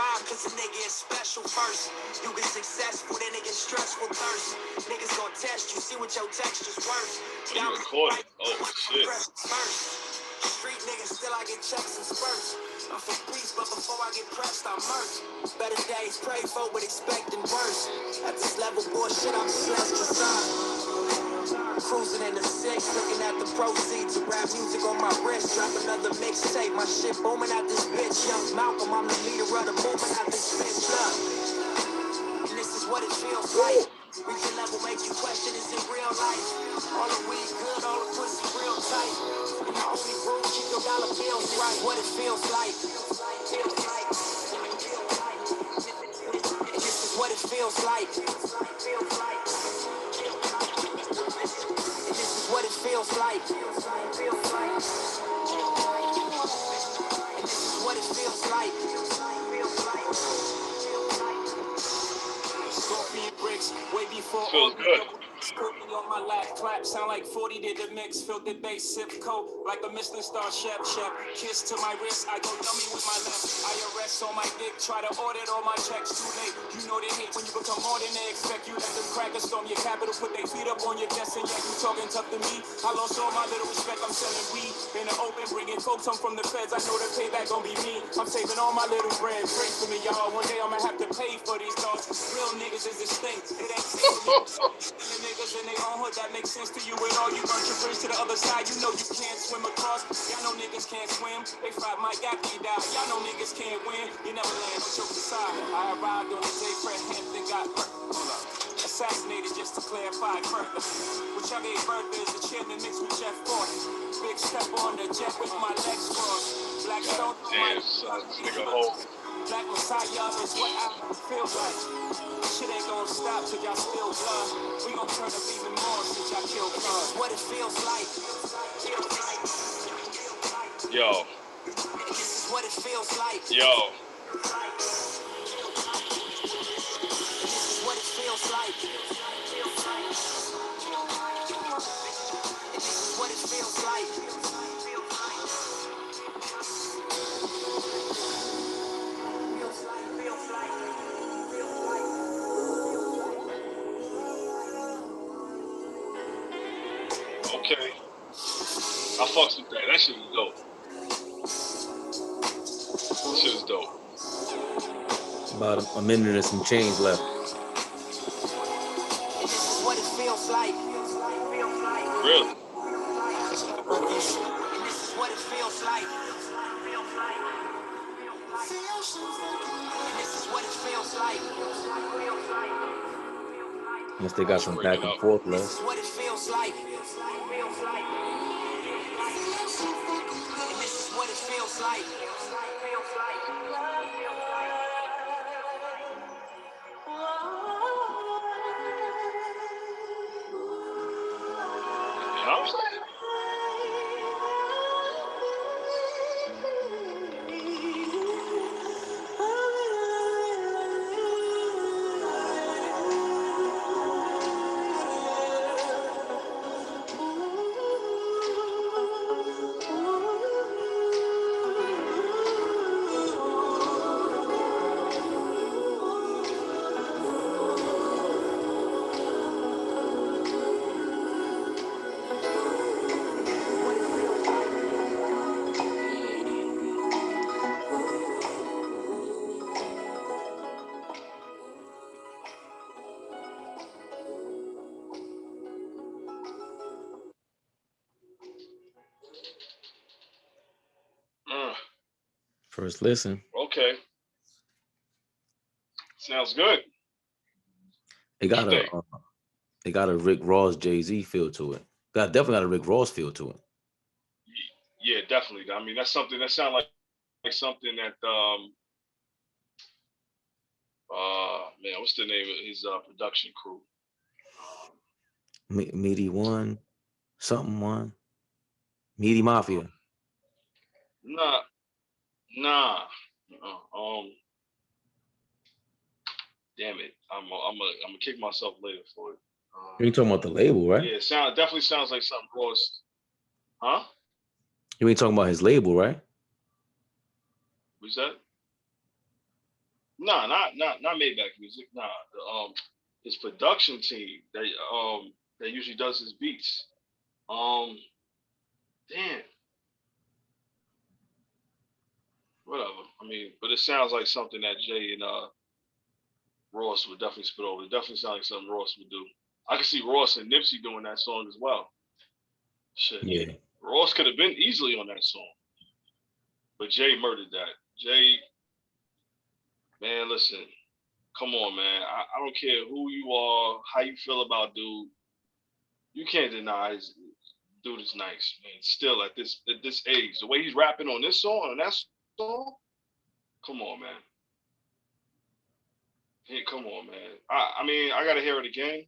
survive cause a nigga is special first. You get successful, then it get stressful thirst. Niggas gonna test you, see what your texture's worth. You recording? Oh shit. Street niggas still I get checks and spurts. I'm for peace, but before I get pressed, I'm murked. Better days pray for but expecting worse. At this level, bullshit, I'm celestial sign. Cruising in the six, looking at the proceeds of rap music on my wrist. Drop another mixtape, my shit booming out this bitch. Young Malcolm, I'm the leader of the movement out this bitch. And this is what it feels like. Reaching level make you question, is it real life? All the weed good, all the pussy real tight. And the only rule, keep your dollar bills right. What it feels like. And this is what it feels like. What it feels like. And this is what it feels like. Scorpion bricks, way before feels good. Scorpion on my lap, clap, sound like 40 did the mix, filled the bass, sip coat, like a Michelin star chef, kiss to my wrist, I go dummy with my left, IRS on my dick, try to audit all my checks, too late, you know they hate when you become more than they expect, you let them crackers storm your capital, put their feet up on your desk, and yeah, you talking tough to me, I lost all my little respect, I'm selling weed, in the open, bringing folks home from the feds, I know the payback gon' be me, I'm saving all my little bread, pray for me, y'all, one day I'ma have to pay for these dogs, real niggas is distinct, it ain't the niggas in their own hood, that makes sense to you at all. You burnt your bridge to the other side, you know you can't swim across. Y'all know niggas can't swim, they fight my Yappy die. Y'all know niggas can't win, you never land with your facade. I arrived on the day Fred Hampton got assassinated just to clarify further. Which I gave birth is the chairman mixed with Jeff Ford. Big step on the jet with my legs crossed. Black stone on my nigga hole. Black Messiah is what I feel like. Shit ain't gonna stop till y'all spill blood. We gon' turn up even more since y'all kill blood. What it feels like. Yo. This is what it feels like. Yo. This is what it feels like. This is what it feels like. Okay. I fucks with that. That shit was dope. That shit was dope. About a minute and some change left. This is what it feels like. Really? This is what it feels like. This is what it feels like. Unless they got some back and forth left. This is what it feels like. This is what it feels like. You know what I'm saying? First listen. Okay. Sounds good. It got a Rick Ross Jay-Z feel to it. Definitely got a Rick Ross feel to it. Yeah, definitely. I mean, that's something that sounds like something that man, what's the name of his production crew? Meaty One, something one. Meaty Mafia. Nah. Damn it. I'm gonna kick myself later for it. You're talking about the label, right? Yeah, definitely sounds like something Ross. Huh? You ain't talking about his label, right? What's that? Nah, not Maybach music. Nah, his production team that usually does his beats. Damn. Whatever. I mean, but it sounds like something that Jay and Ross would definitely spit over. It definitely sounds like something Ross would do. I can see Ross and Nipsey doing that song as well. Shit. Yeah. Ross could have been easily on that song. But Jay murdered that. Jay, man, listen. Come on, man. I don't care who you are, how you feel about dude. You can't deny dude is nice, man. Still at this age, the way he's rapping on this song and that song, come on, man. Hey, come on, man. I mean, I gotta hear it again.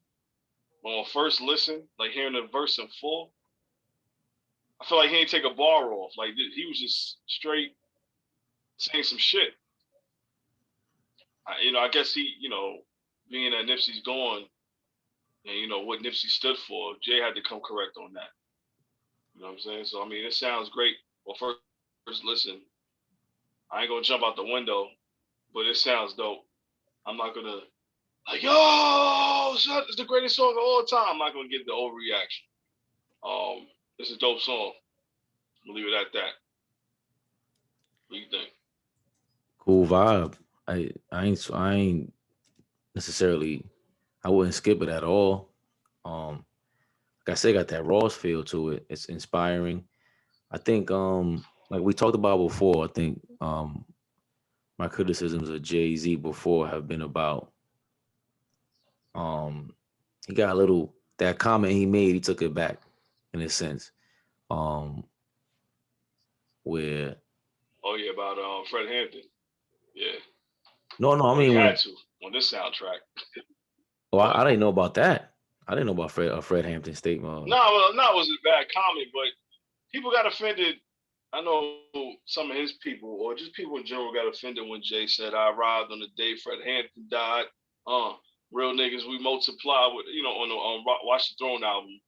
On first listen, like hearing the verse in full, I feel like he ain't take a bar off. Like he was just straight saying some shit. I guess he, being that Nipsey's gone, and what Nipsey stood for, Jay had to come correct on that. You know what I'm saying? So I mean, it sounds great. Well, first listen, I ain't gonna jump out the window, but it sounds dope. I'm not gonna like, yo, it's the greatest song of all time. I'm not gonna get the overreaction. It's a dope song. I'll leave it at that. What do you think? Cool vibe. I ain't necessarily. I wouldn't skip it at all. Like I said, got that Ross feel to it. It's inspiring. I think, like we talked about before, I think my criticisms of Jay-Z before have been about he got a little, that comment he made, he took it back in a sense. Where about Fred Hampton. Yeah. No, I mean, he had to on this soundtrack. Oh, I didn't know about that. I didn't know about Fred Hampton statement. No, it was a bad comment, but people got offended. I know some of his people, or just people in general, got offended when Jay said, "I arrived on the day Fred Hampton died." Real niggas, we multiply with, on the Watch the Throne album.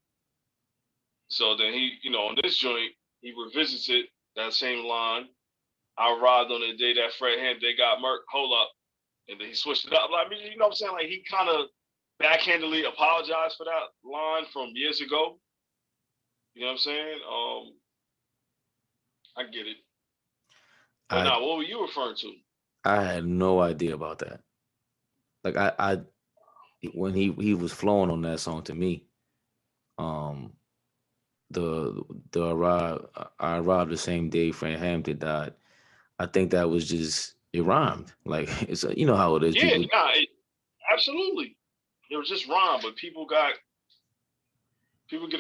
So then he, on this joint, he revisited that same line. I arrived on the day that Fred Hampton got murked. Hold up. And then he switched it up. Like, you know what I'm saying? Like, he kind of backhandedly apologized for that line from years ago. You know what I'm saying? I get it. But now, what were you referring to? I had no idea about that. Like, I when he was flowing on that song to me, I arrived the same day Fred Hampton died. I think that was just, it rhymed. Like, it's you know how it is. Yeah, absolutely. It was just rhyme, but people get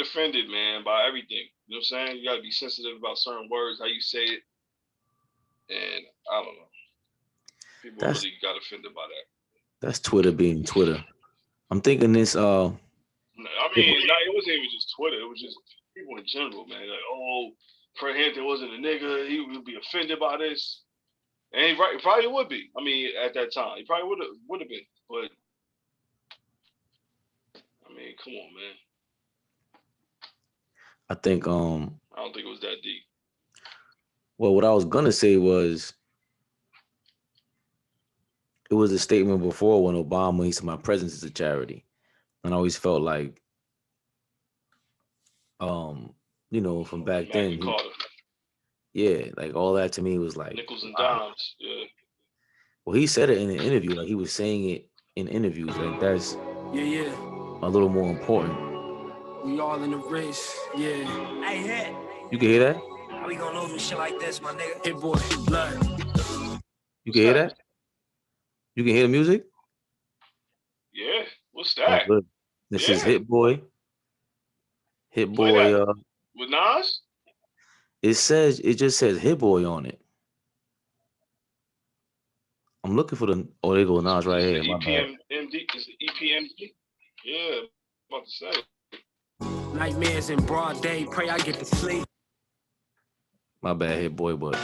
offended, man, by everything. You know what I'm saying? You gotta be sensitive about certain words, how you say it. And I don't know. People really got offended by that. That's Twitter being Twitter. I'm thinking this. I mean, it wasn't even just Twitter. It was just people in general, man. Like, oh, Fred Hampton wasn't a nigga. He would be offended by this, and he probably would be. I mean, at that time, he probably would have been. But I mean, come on, man. I think. I don't think it was that deep. Well, what I was gonna say was, it was a statement before when Obama, he said my presence is a charity. And I always felt like, from back then, like all that to me was like nickels and dimes. Yeah. Well, he said it in an interview, like he was saying it in interviews, like that's a little more important. We all in the race, yeah. Hey, hit. You can hear that? How we gonna lose with shit like this, my nigga? Hit boy, blood. You can hear that? You can hear the music? Yeah. What's that? Oh, this is Hit Boy. Hit Boy. With Nas? It just says Hit Boy on it. I'm looking for the. Oh, there go Nas right here. EPMD. Is it EPMD? Yeah, I'm about to say. Nightmares in broad day. Pray I get to sleep. My bad, Hit Boy, but.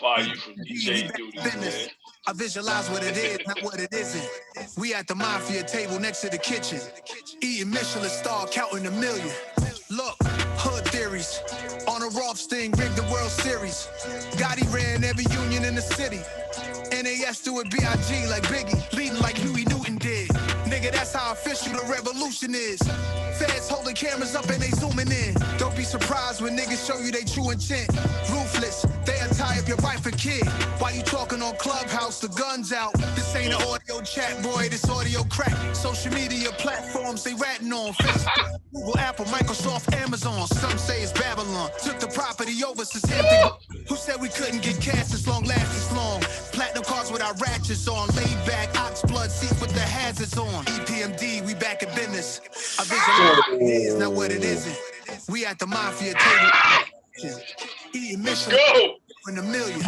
Fire you from DJ duty, man. I visualize what it is, not what it isn't. We at the mafia table next to the kitchen. Eating Michelin star, counting a million. Look, hood theories. On a Rothstein, rigged the World Series. Gotti ran every union in the city. NAS do it B.I.G. like Biggie, leading like Huey Newton did. Nigga, that's how official the revolution is. Feds holding cameras up and they zooming in. Don't be surprised when niggas show you they true intent. Ruthless, they'll tie up your wife and kid. While you talking on Clubhouse, the gun's out. This ain't an audio chat, boy, this audio crack. Social media platforms, they ratting on Facebook, Google, Apple, Microsoft, Amazon. Some say it's Babylon. Took the property over since Hampton. Who said we couldn't get cash this long, last this long? Platinum cars with our ratchets on. Laid back, ox blood seats with the hazards on. EPMD, we back in business. I visualize what it is, not what it isn't. We at the mafia table. Eating Michelin in a million.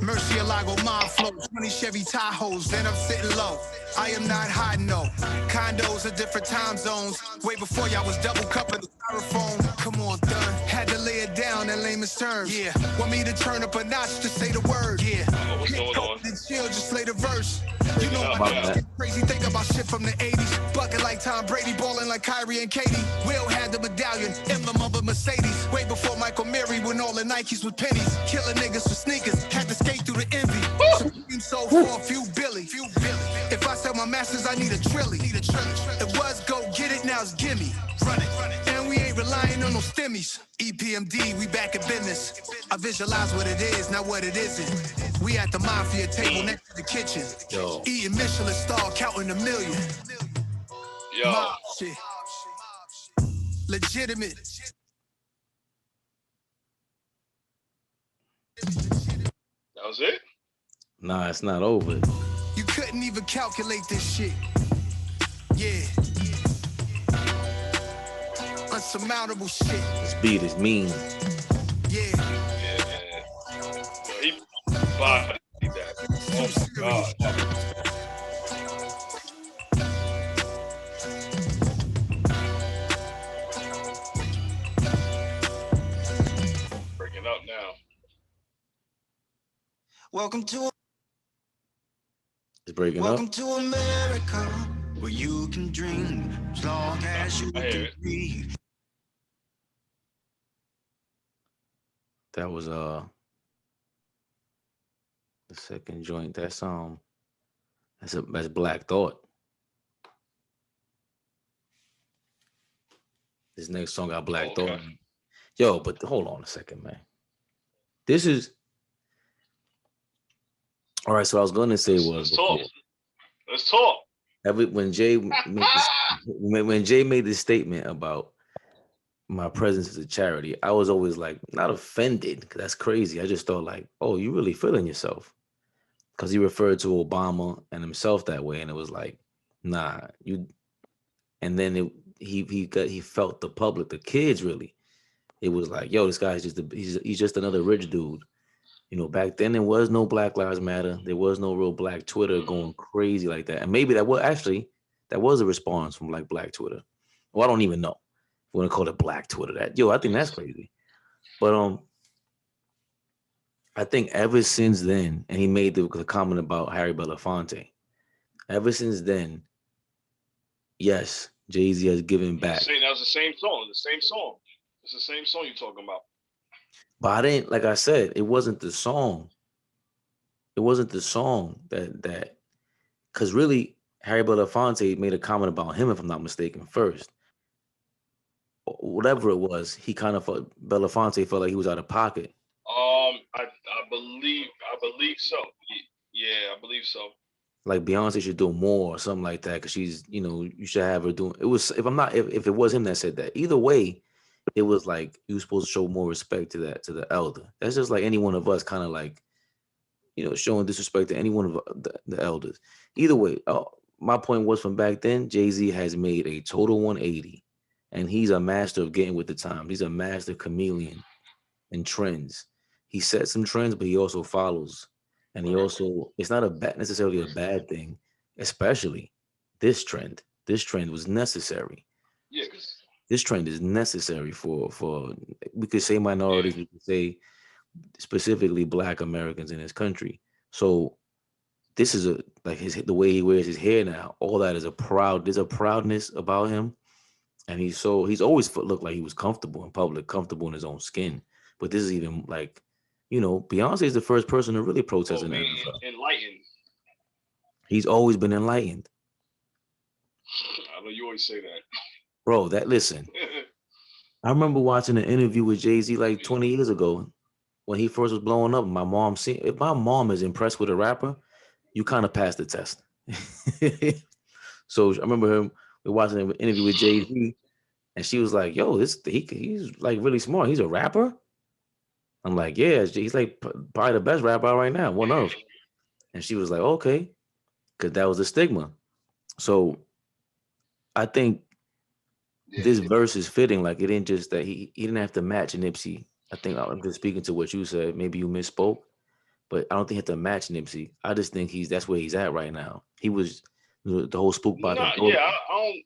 Murcielago mob flows, 20 Chevy Tahoes, then I'm sitting low. I am not hiding no. Condos at different time zones. Way before y'all was double cupping the styrofoam. Come on, done. Had to lay it down in layman's terms. Yeah. Want me to turn up a notch to say the word? Yeah. What's going on? And chill, just play the verse. You know my niggas crazy, think about shit from the 80s. Bucket like Tom Brady, balling like Kyrie and Katie. Will had the medallion, emblem of a Mercedes. Way before Michael Mary, when all the Nikes was pennies. Killing niggas for sneakers, had to skate through the envy. Supreme soul for a few Billy. If I sell my masters, I need a trilly. It was go get it, now it's gimme. Run it. And we ain't relying on no stimmies. EPMD, we back in business. I visualize what it is, not what it isn't. We at the mafia table next to the kitchen. Yo. Eating Michelin star, counting a million. Yo. Mob shit. Legitimate. That was it? Nah, it's not over. You couldn't even calculate this shit. Yeah. Unsurmountable shit. This beat is mean. Yeah. Yeah. He bodied that. Oh my God. Breaking up now. Welcome to It's breaking Welcome up. to America, where you can dream as long as you can breathe. That was the second joint. That's that's Black Thought. This next song got Black Okay. Thought. Yo, but hold on a second, man. This is all right. So I was gonna say Let's talk. Let's talk. when Jay when Jay made this statement about my presence as a charity, I was always like not offended because that's crazy. I just thought like, oh, you really feeling yourself, because he referred to Obama and himself that way, and it was like, nah, you. And then he felt the public, the kids really. It was like, yo, this guy's he's just another rich dude. You know, back then there was no Black Lives Matter. There was no real Black Twitter going crazy like that. And maybe that was a response from like Black Twitter. Well, I don't even know. If you want to call it Black Twitter, I think that's crazy. But I think ever since then, and he made the comment about Harry Belafonte. Ever since then, yes, Jay-Z has given back. That was the same song. The same song. It's the same song you're talking about. But I didn't, like I said, it wasn't the song. It wasn't the song that, because really, Harry Belafonte made a comment about him, if I'm not mistaken, first. Whatever it was, he kind of felt, Belafonte felt like he was out of pocket. I believe so. Yeah, I believe so. Like Beyonce should do more or something like that, because she's, you should have her doing. It was, if it was him that said that. Either way, it was like you were supposed to show more respect to the elder. That's just like any one of us, kind of like, showing disrespect to any one of the elders. Either way, my point was, from back then, Jay-Z has made a total 180, and he's a master of getting with the times. He's a master chameleon in trends. He sets some trends, but he also follows. And he also, it's not necessarily a bad thing, especially this trend. This trend was necessary. Yeah. This trend is necessary for we could say minorities, we could say specifically Black Americans in this country. So this is the way he wears his hair now. All that is there's a proudness about him. And he's always looked like he was comfortable in public, comfortable in his own skin. But this is even like, Beyonce is the first person to really protest in the being NFL. enlightened. He's always been enlightened. I know you always say that. Bro, listen. I remember watching an interview with Jay-Z like 20 years ago when he first was blowing up. If my mom is impressed with a rapper, you kind of pass the test. So I remember we watching an interview with Jay-Z, and she was like, "Yo, he's like really smart. He's a rapper." I'm like, "Yeah, he's like probably the best rapper right now, one of." And she was like, "Okay," because that was the stigma. So I think this verse is fitting. Like, it didn't just that he didn't have to match Nipsey. I think I'm just speaking to what you said. Maybe you misspoke, but I don't think he had to match Nipsey. I just think that's where he's at right now. He was the whole spook by the door. Yeah, I don't.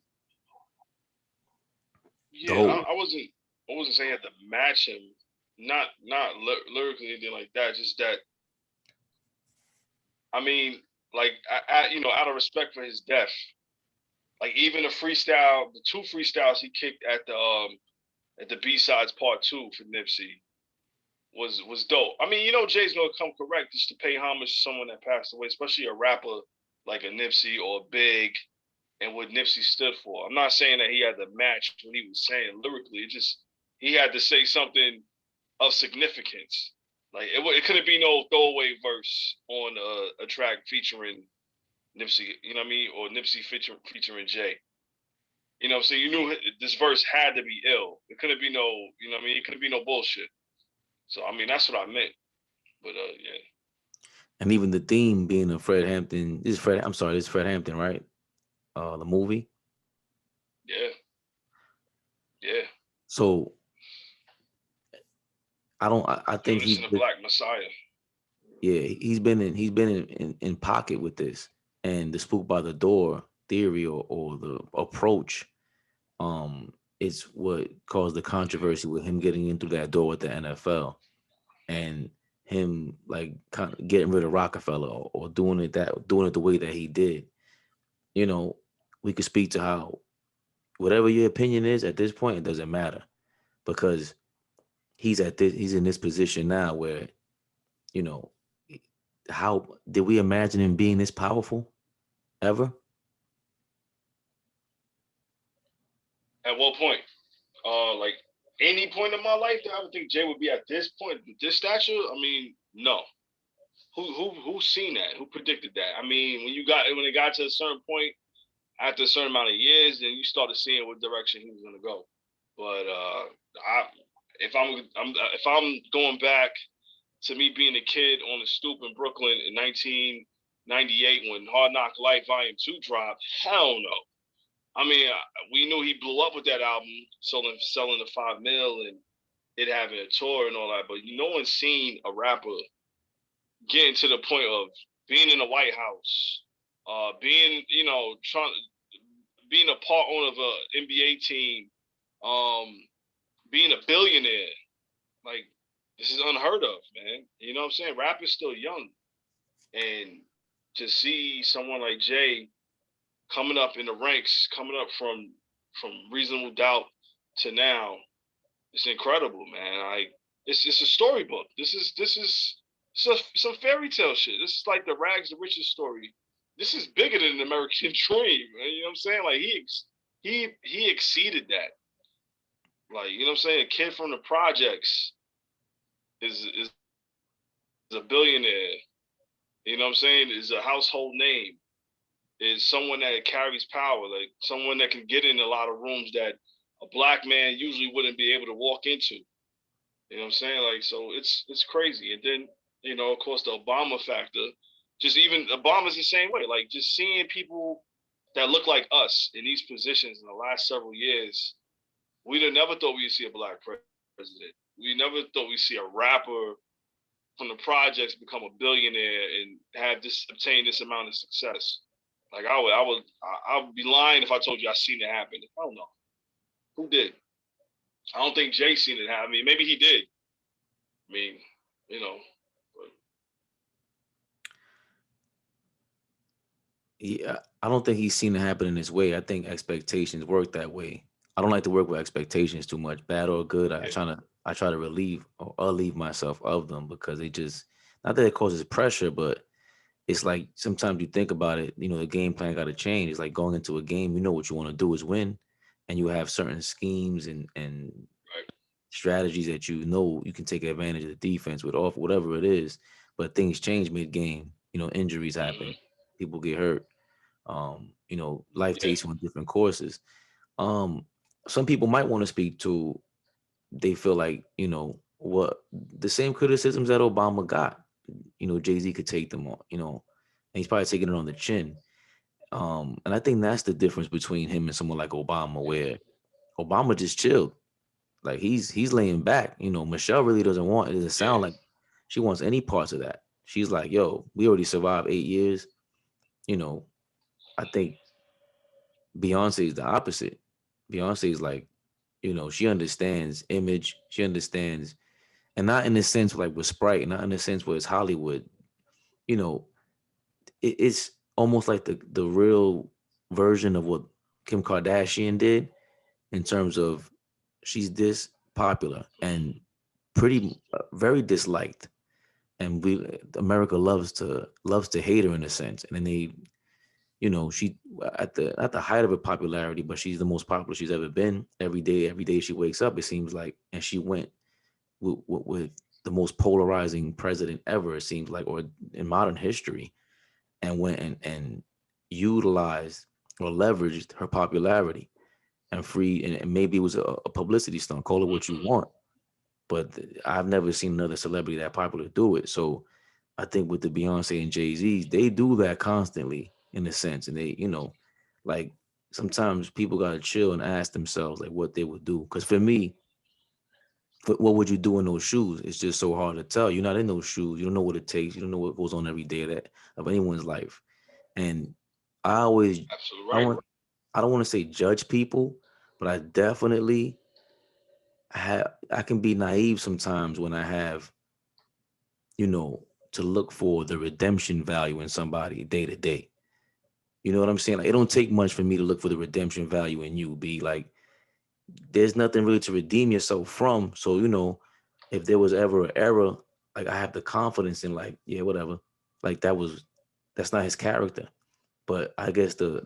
The Yeah, whole I wasn't saying you had to match him, not lyrically anything like that. Just that, I mean, like, out of respect for his death, like even the two freestyles he kicked at the B-sides part 2 for Nipsey was dope. I mean, Jay's gonna come correct just to pay homage to someone that passed away, especially a rapper like a Nipsey or Big, and what Nipsey stood for. I'm not saying that he had to match what he was saying lyrically. It just he had to say something of significance. Like it couldn't be no throwaway verse on a track featuring Nipsey, you know what I mean, or Nipsey featuring Jay. You know what I'm saying? You knew this verse had to be ill. It couldn't be no, you know what I mean? It couldn't be no bullshit. So I mean, that's what I meant. But yeah. And even the theme being a Fred Hampton. This is Fred Hampton, right? The movie. Yeah. Yeah. So I think he's the Black Messiah. Yeah, he's been in pocket with this, and the spook by the door theory or the approach is what caused the controversy with him getting in through that door with the NFL and him like kind of getting rid of Rockefeller or doing it the way that he did. We could speak to how whatever your opinion is at this point, it doesn't matter because he's in this position now where, how did we imagine him being this powerful ever? At what point? Like any point in my life that I would think Jay would be at this point, this stature. I mean, no. Who's seen that? Who predicted that? I mean, when it got to a certain point, after a certain amount of years, then you started seeing what direction he was going to go. But if I'm going back to me being a kid on the stoop in Brooklyn in 1998 when Hard Knock Life Volume 2 dropped, hell no. I mean, we knew he blew up with that album, selling the 5 mil and it having a tour and all that, but no one's seen a rapper getting to the point of being in the White House, being, being a part owner of an NBA team, being a billionaire. Like, this is unheard of, man. You know what I'm saying? Rap is still young. And to see someone like Jay coming up in the ranks, coming up from Reasonable Doubt to now, it's incredible, man. It's a storybook. This is some fairy tale shit. This is like the rags to riches story. This is bigger than an American dream, man. You know what I'm saying? Like he exceeded that. Like, you know what I'm saying? A kid from the projects is a billionaire. You know what I'm saying? Is a household name. Is someone that carries power, like someone that can get in a lot of rooms that a black man usually wouldn't be able to walk into. You know what I'm saying? Like, so it's crazy. And then, of course, the Obama factor. Just even Obama's the same way. Like, just seeing people that look like us in these positions in the last several years, we'd have never thought we'd see a black president. We never thought we'd see a rapper from the projects become a billionaire and obtain this amount of success. Like, I would be lying if I told you I seen it happen. I don't know. Who did? I don't think Jay seen it happen. I mean, maybe he did. I mean, But... Yeah, I don't think he's seen it happen in this way. I think expectations work that way. I don't like to work with expectations too much, bad or good. Yeah. I try to relieve or alleviate myself of them because they just not that it causes pressure, but it's like sometimes you think about it, the game plan got to change. It's like going into a game, what you want to do is win, and you have certain schemes and Right. strategies that you can take advantage of the defense with off whatever it is. But things change mid game. Injuries Hmm. happen, people get hurt. Life Yeah. takes you on different courses. Um, some people might want to speak to, they feel like, what the same criticisms that Obama got, Jay-Z could take them on, and he's probably taking it on the chin. And I think that's the difference between him and someone like Obama, where Obama just chilled. Like he's laying back. Michelle really it doesn't Yeah. sound like she wants any parts of that. She's like, yo, we already survived 8 years. You know, I think Beyonce is the opposite. Beyonce is like, she understands image. She understands, and not in the sense like with Sprite, not in the sense where it's Hollywood. You know, it's almost like the real version of what Kim Kardashian did in terms of she's this popular and pretty very disliked, and we America loves to hate her in a sense, and then she at the height of her popularity, but she's the most popular she's ever been. Every day she wakes up, it seems like, and she went with the most polarizing president ever, it seems like, or in modern history, and went and utilized or leveraged her popularity and free, and maybe it was a publicity stunt, call it what you want, but I've never seen another celebrity that popular do it. So I think with the Beyonce and Jay-Z, they do that constantly in a sense. And they, like sometimes people gotta chill and ask themselves like what they would do. Cause for me, what would you do in those shoes? It's just so hard to tell. You're not in those shoes. You don't know what it takes. You don't know what goes on every day of anyone's life. And I always Absolutely I right. want I don't want to say judge people, but I definitely I can be naive sometimes when I have, to look for the redemption value in somebody day to day. You know what I'm saying? Like it don't take much for me to look for the redemption value in you. Be like, there's nothing really to redeem yourself from. So, if there was ever an error, like I have the confidence in like, yeah, whatever. Like that's not his character. But I guess the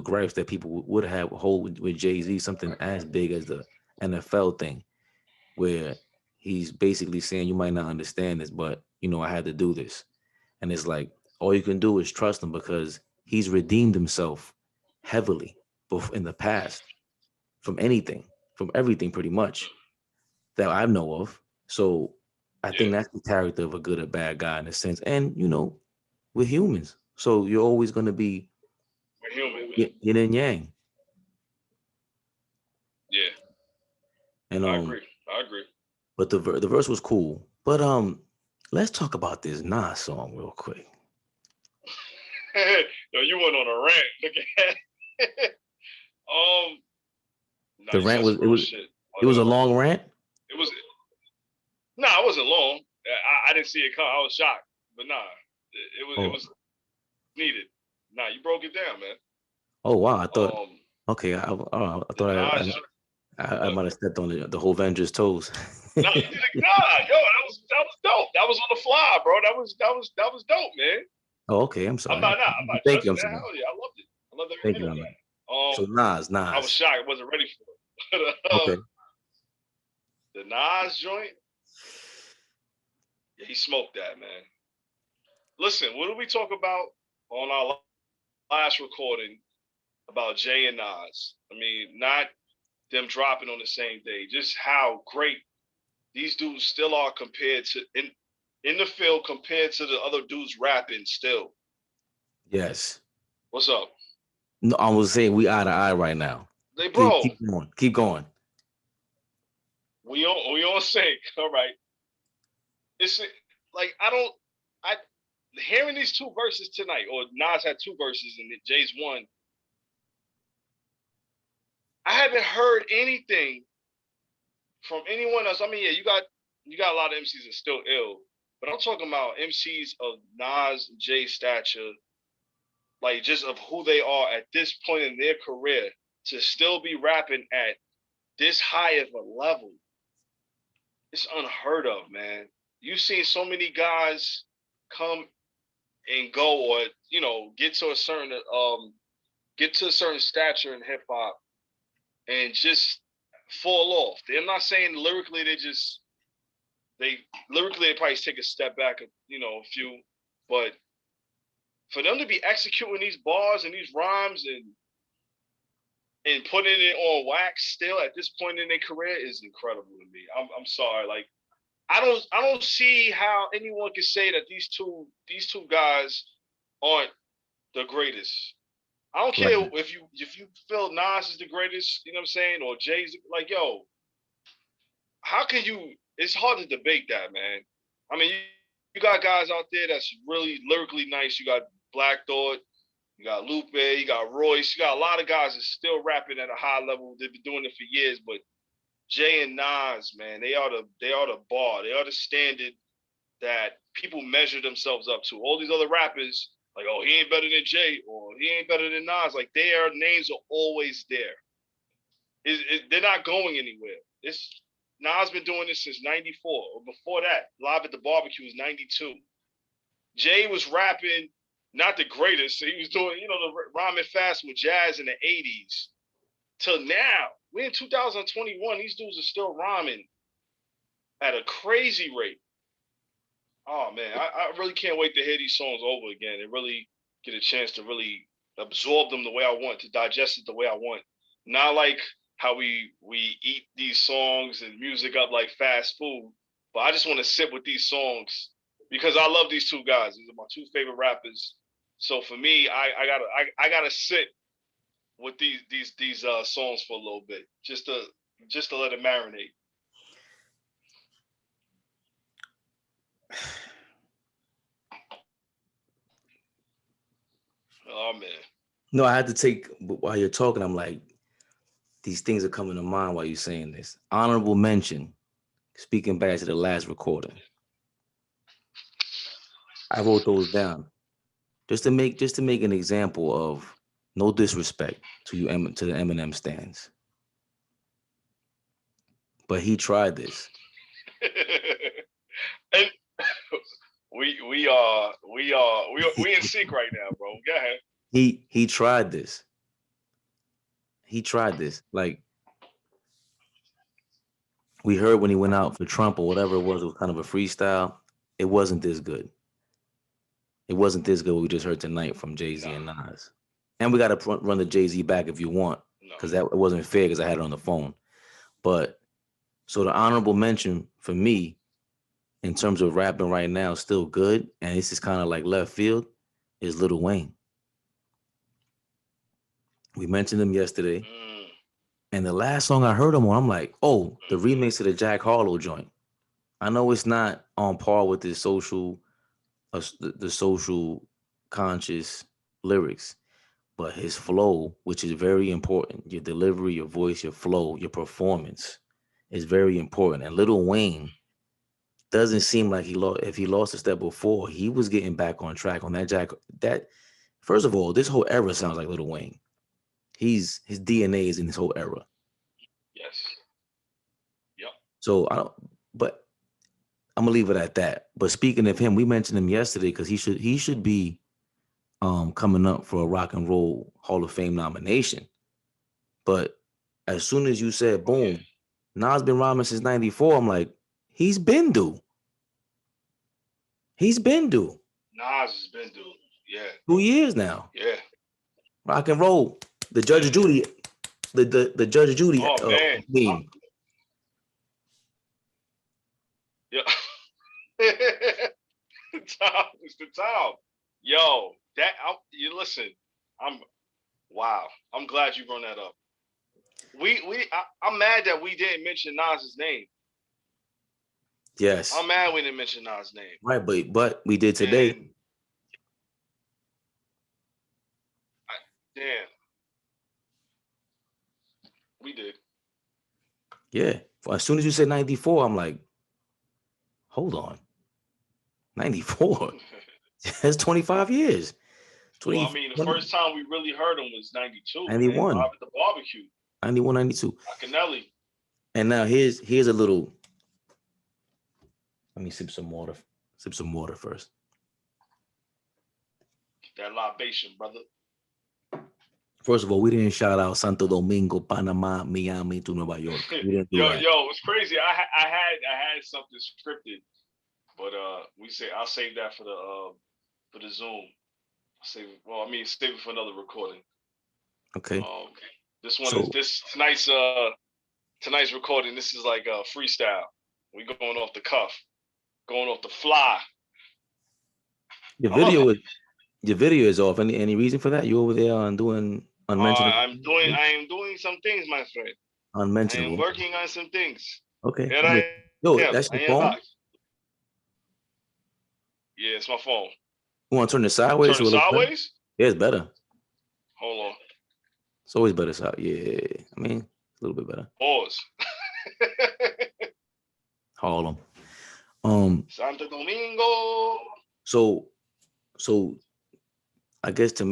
gripes that people would have hold with Jay-Z, something as big as the NFL thing, where he's basically saying you might not understand this, but I had to do this. And it's like all you can do is trust him because he's redeemed himself heavily in the past from anything, from everything pretty much that I know of. So I Yeah. think that's the character of a good or bad guy in a sense. And we're humans. So you're always gonna be We're human, man. yin and yang. Yeah. And I agree. I agree. but the verse was cool. But let's talk about this Nas song real quick. Yo, you went on a rant. Look at nah, The you rant said was some real shit. it was a long rant. It was nah, it wasn't long. I didn't see it come. I was shocked. But nah. It Oh, was needed. Nah, you broke it down, man. oh wow! I thought Um okay. I the thought Nas I might have stepped on the whole Venger's toes. nah, you did a nah, yo, that was dope. That was on the fly, bro. That was dope, man. Oh, okay. I'm sorry. I'm not Thank you. judging I'm that. sorry. Hell yeah, I loved it. I loved every Thank you, minute of man. that. So Nas, I was Nas. shocked. I wasn't ready for it. Okay. The Nas joint, yeah, he smoked that, man. Listen, what did we talk about on our last recording about Jay and Nas? I mean, not them dropping on the same day, just how great these dudes still are compared to in the field compared to the other dudes rapping still. Yes. What's up? No, I was saying we eye to eye right now. They Keep bro, keep going. Keep going. we on sync. All right. It's like I hearing these two verses tonight, or Nas had two verses and Jay's one. I haven't heard anything from anyone else. I mean, yeah, you got a lot of MCs that's still ill, but I'm talking about MCs of Nas, Jay stature like just of who they are at this point in their career, to still be rapping at this high of a level, it's unheard of, man. You've seen so many guys come and go, or get to a certain stature in hip hop and just fall off. I'm not saying lyrically they probably take a step back, a few, but for them to be executing these bars and these rhymes and putting it on wax still at this point in their career is incredible to me. I'm sorry, like I don't see how anyone can say that these two guys aren't the greatest. I don't care if you feel Nas is the greatest, you know what I'm saying, or Jayz. Like, yo, how can you? It's hard to debate that, man. I mean, you got guys out there that's really lyrically nice. You got Black Thought, you got Lupe, you got Royce, you got a lot of guys that's still rapping at a high level. They've been doing it for years, but Jay and Nas, man, they are the bar. They are the standard that people measure themselves up to. All these other rappers, like, oh, he ain't better than Jay, or he ain't better than Nas. Like, their names are always there. They're not going anywhere. Nas been doing this since '94, or before that, Live at the Barbecue was '92. Jay was rapping, not the greatest. So he was doing, the rhyming fast with jazz in the '80s. Till now, we're in 2021. These dudes are still rhyming at a crazy rate. Oh man, I really can't wait to hear these songs over again and really get a chance to really absorb them the way I want, to digest it the way I want. Not like how we eat these songs and music up like fast food, but I just want to sit with these songs because I love these two guys. These are my two favorite rappers. So for me, I gotta sit with these songs for a little bit, just to let it marinate. Oh man. No, I had to take, while you're talking, I'm like, these things are coming to mind while you're saying this. Honorable mention, speaking back to the last recording. I wrote those down just to make an example of no disrespect to you, to the Eminem stands. But he tried this. And we in sync right now, bro. Go ahead. He tried this. He tried this. Like, we heard when he went out for Trump or whatever it was kind of a freestyle. It wasn't this good. It wasn't this good what we just heard tonight from Jay-Z and Nas. And we got to run the Jay-Z back if you want, because that it wasn't fair because I had it on the phone. But so the honorable mention for me in terms of rapping right now, still good, and this is kind of like left field, is Lil Wayne. We mentioned him yesterday. And the last song I heard him on, I'm like, oh, the remix of the Jack Harlow joint. I know it's not on par with the social conscious lyrics, but his flow, which is very important, your delivery, your voice, your flow, your performance is very important. And Lil Wayne doesn't seem like if he lost a step before, he was getting back on track on that Jack. That, first of all, this whole era sounds like Lil Wayne. His DNA is in this whole era. Yes. Yep. So but I'm gonna leave it at that. But speaking of him, we mentioned him yesterday because he should be coming up for a Rock and Roll Hall of Fame nomination. But as soon as you said boom, Nas been rhyming since '94, I'm like, he's been due. He's been due. Nas has been due. Yeah. 2 years now. Yeah. Rock and Roll. The Judge Judy. The Judge Judy. Oh man. Meme. Yeah. It's the time. Yo, you listen. Wow. I'm glad you brought that up. I'm mad that we didn't mention Nas's name. Yes. I'm mad we didn't mention Nas's name. Right, but we did today. Damn. We did. Yeah. As soon as you said 94, I'm like, hold on. 94. That's 25 years. 20, Well, I mean, the first time we really heard him was 92. 91. Man, live at the barbecue. 91, 92. Akinelli. And now here's a little. Let me sip some water. Sip some water first. That libation, brother. First of all, we didn't shout out Santo Domingo, Panama, Miami to Nueva York. We didn't do that. Yo, it's crazy. I had something scripted, but I'll save that for the Zoom. Save it for another recording. Okay. This one is tonight's recording. This is like a freestyle. We going off the cuff, going off the fly. Your video is off. Any reason for that? You over there on doing unmentionable? I am doing some things, my friend. Unmentionable. I am working on some things. Okay. And That's your phone? Yeah, it's my phone. You want to turn it sideways? Turn it sideways? Yeah, it's better. Hold on. It's always better side. Yeah. I mean, a little bit better. Pause. Harlem. Santo Domingo. So I guess to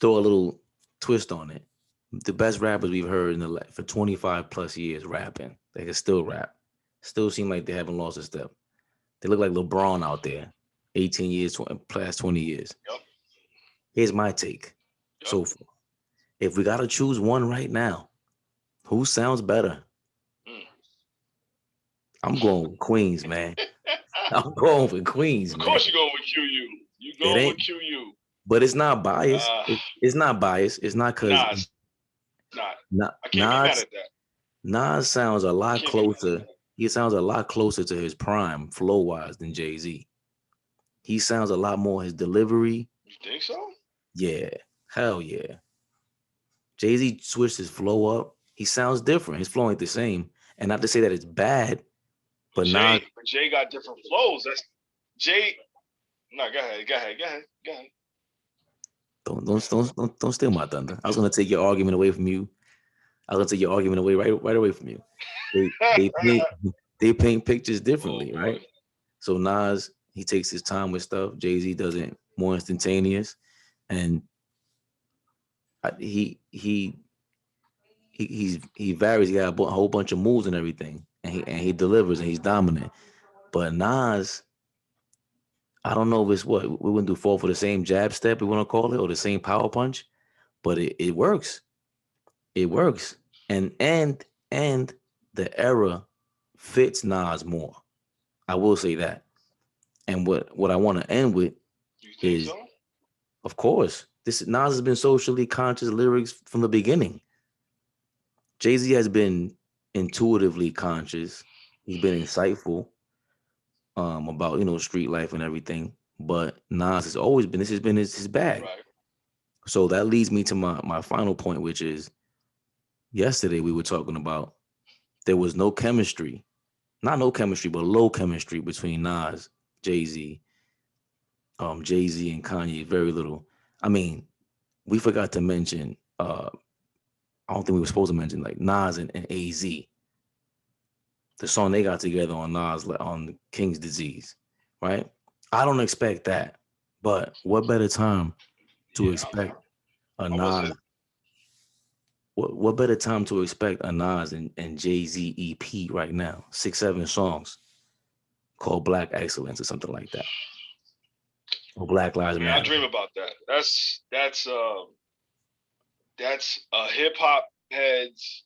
throw a little twist on it, the best rappers we've heard for 25 plus years rapping, they can still rap, still seem like they haven't lost a step. They look like LeBron out there, 18 years, past 20 years. Yep. Here's my take. Yep. So if we got to choose one right now, who sounds better? I'm going with Queens, man. I'm going with Queens, man. Of course you're going with QU. You're going with QU. But it's not biased. It's not biased. It's not because it's not. I can't be mad at that. Nas sounds a lot closer. He sounds a lot closer to his prime flow-wise than Jay-Z. He sounds a lot more his delivery. You think so? Yeah. Hell yeah. Jay-Z switched his flow up. He sounds different. His flow ain't the same. And not to say that it's bad, but Jay got different flows. That's Jay. No, go ahead. Don't steal my thunder. I was gonna take your argument away from you. I was gonna take your argument away right away from you. They paint pictures differently, right? So Nas, he takes his time with stuff. Jay-Z does it more instantaneous, and he varies. He got a whole bunch of moves and everything, and he delivers and he's dominant. But Nas, I don't know if it's what we wouldn't do fall for the same jab step we want to call it or the same power punch, but it works. It works, and the era fits Nas more. I will say that. And what I want to end with is, so? Of course, Nas has been socially conscious lyrics from the beginning. Jay-Z has been intuitively conscious. He's been insightful about street life and everything. But Nas has always been, this has been his bag. Right. So that leads me to my final point, which is yesterday we were talking about there was no chemistry, not no chemistry, but low chemistry between Nas, Jay-Z, Jay-Z and Kanye, very little. I mean, we forgot to mention, I don't think we were supposed to mention like Nas and AZ. The song they got together on Nas on King's Disease, right? I don't expect that, but what better time to expect a Nas? What better time to expect a Nas and Jay-Z EP right now? 6-7 songs called Black Excellence or something like that, or Black Lives Matter. I dream about that. That's a hip hop head's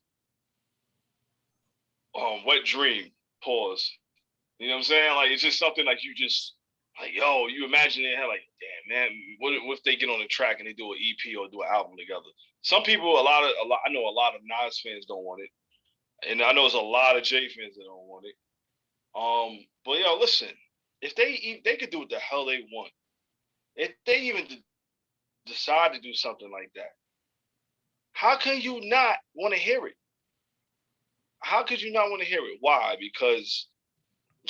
wet dream. Pause. You know what I'm saying? Like it's just something like you just like you imagine it like damn man, what if they get on the track and they do an EP or do an album together? Some people, I know a lot of Nas fans don't want it, and I know there's a lot of Jay fans that don't want it. But listen, if they could do what the hell they want, if they even decide to do something like that, how can you not want to hear it? How could you not want to hear it? Why? Because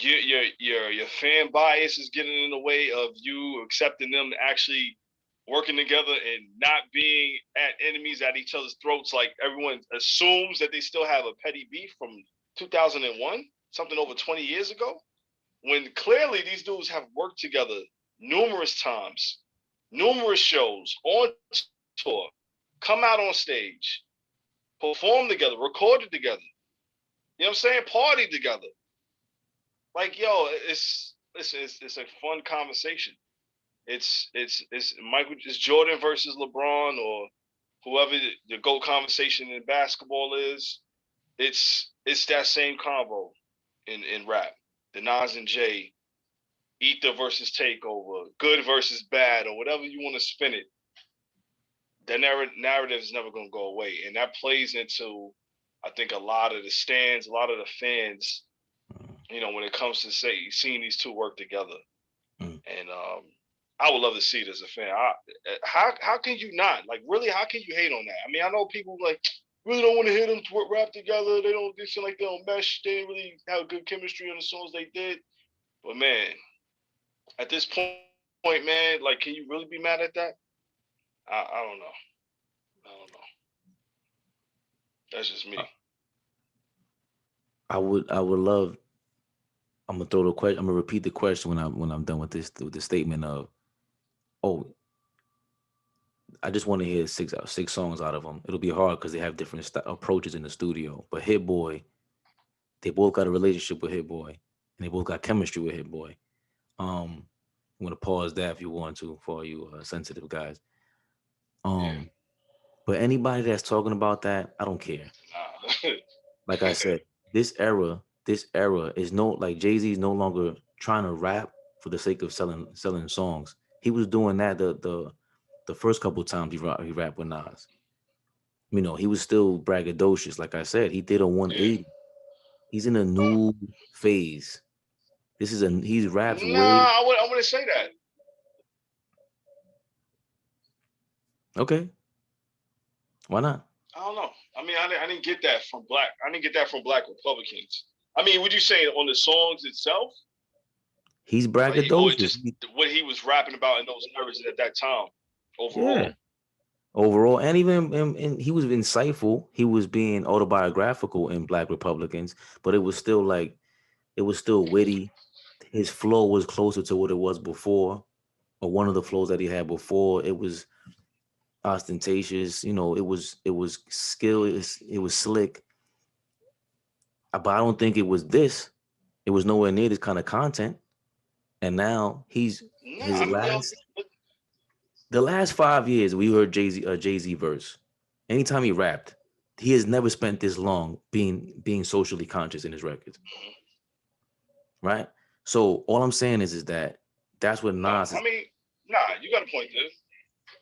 your fan bias is getting in the way of you accepting them actually working together and not being at enemies at each other's throats. Like everyone assumes that they still have a petty beef from 2001, something over 20 years ago, when clearly these dudes have worked together numerous times, numerous shows, on tour, come out on stage, perform together, recorded together. You know what I'm saying? Party together. Like, yo, it's a fun conversation. It's Michael, it's Jordan versus LeBron or whoever the GOAT conversation in basketball is. It's that same combo in rap. The Nas and Jay, Ether versus Takeover, good versus bad, or whatever you want to spin it. That narrative is never going to go away, and that plays into, I think, a lot of the stands, a lot of the fans, you know, when it comes to seeing these two work together. And I would love to see it as a fan. How can you not? Like, really, how can you hate on that? I mean, I know people like really don't want to hear them rap together. They seem like they don't mesh. They didn't really have good chemistry on the songs they did. But man, at this point, man, like, can you really be mad at that? I don't know. That's just me. I would love. I'm gonna throw the question. I'm gonna repeat the question when I'm done with this. With the statement of, oh, I just want to hear six songs out of them. It'll be hard because they have different approaches in the studio. But Hit Boy, they both got a relationship with Hit Boy, and they both got chemistry with Hit Boy. I'm gonna pause that if you want to, for you sensitive guys. But anybody that's talking about that, I don't care. Like I said, this era is like Jay-Z is no longer trying to rap for the sake of selling songs. He was doing that the first couple of times he rapped with Nas. You know, he was still braggadocious. Like I said, he did a 180. He's in a new phase. He's raps way. I wouldn't say that. Okay. Why not? I don't know. I mean, I didn't get that from black. I didn't get that from black Republicans. I mean, would you say on the songs itself? He's braggadocious. Or just what he was rapping about in those eras at that time, overall. Yeah. Overall, and even and he was insightful. He was being autobiographical in Black Republicans, but it was still witty. His flow was closer to what it was before, or one of the flows that he had before. It was ostentatious, you know. It was skill. It was slick. But I don't think it was this. It was nowhere near this kind of content. And now the last 5 years we heard Jay-Z verse. Anytime he rapped, he has never spent this long being socially conscious in his records. Right? So all I'm saying is that that's what Nas is. I mean, you got a point there.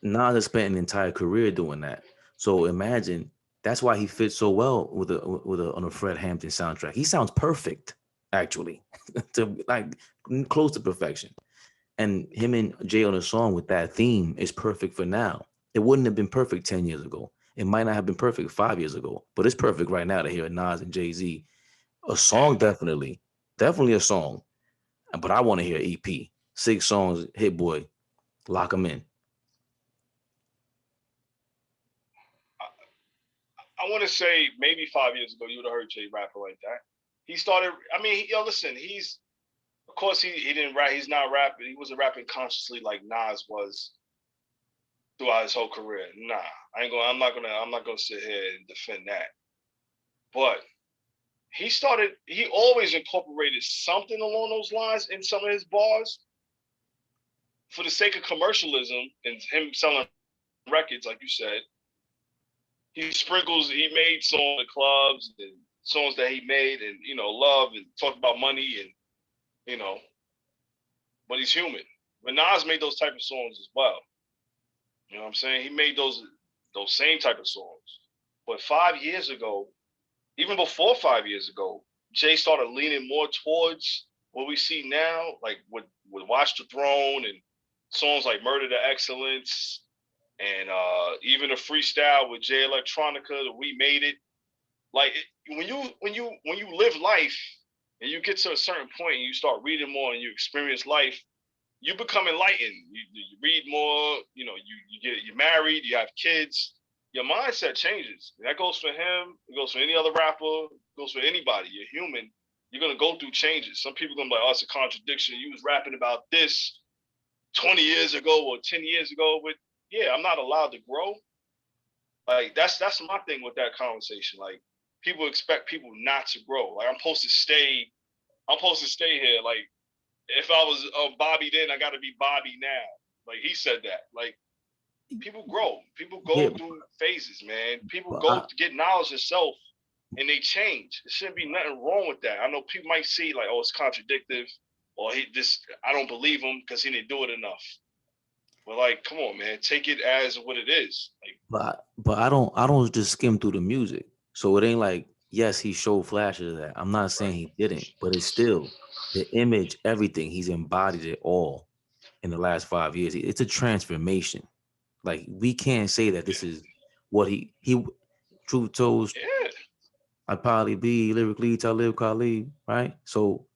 Nas has spent an entire career doing that. So imagine, that's why he fits so well on a Fred Hampton soundtrack. He sounds perfect, actually, to like close to perfection. And him and Jay on a song with that theme is perfect for now. It wouldn't have been perfect 10 years ago. It might not have been perfect 5 years ago, but it's perfect right now to hear Nas and Jay-Z. A song, definitely a song. But I want to hear EP. 6 songs, Hit Boy, lock them in. I want to say maybe 5 years ago, you would have heard Jay rapper like that. He started, I mean, listen, of course, he didn't rap. He's not rapping. He wasn't rapping consciously like Nas was throughout his whole career. Nah, I'm not gonna sit here and defend that. But he always incorporated something along those lines in some of his bars for the sake of commercialism and him selling records, like you said. He made songs in the clubs and songs that he made and, you know, love and talk about money and, you know, but he's human. But Nas made those type of songs as well. You know what I'm saying? He made those same type of songs. But 5 years ago, even before 5 years ago, Jay started leaning more towards what we see now, like with Watch the Throne and songs like Murder to Excellence and even a freestyle with Jay Electronica, that We Made It. Like when you live life and you get to a certain point and you start reading more and you experience life, you become enlightened. You read more, you know, you're married, you have kids, your mindset changes. And that goes for him, it goes for any other rapper, it goes for anybody. You're human. You're gonna go through changes. Some people are gonna be like, oh, it's a contradiction. You was rapping about this 20 years ago or 10 years ago. But yeah, I'm not allowed to grow. Like that's my thing with that conversation. Like people expect people not to grow. Like I'm supposed to stay here. Like if I was Bobby then, I got to be Bobby now. Like he said that. Like people grow. People go through phases, man. People go to get knowledge of self and they change. There shouldn't be nothing wrong with that. I know people might see like, oh, it's contradictive, or I don't believe him because he didn't do it enough. But like, come on, man, take it as what it is. Like, but I don't just skim through the music. So it ain't like, yes, he showed flashes of that. I'm not saying he didn't, but it's still the image, everything. He's embodied it all in the last 5 years. It's a transformation. Like we can't say that this is what he truth told. Yeah. I'd probably be lyrically Talib Kweli, right? So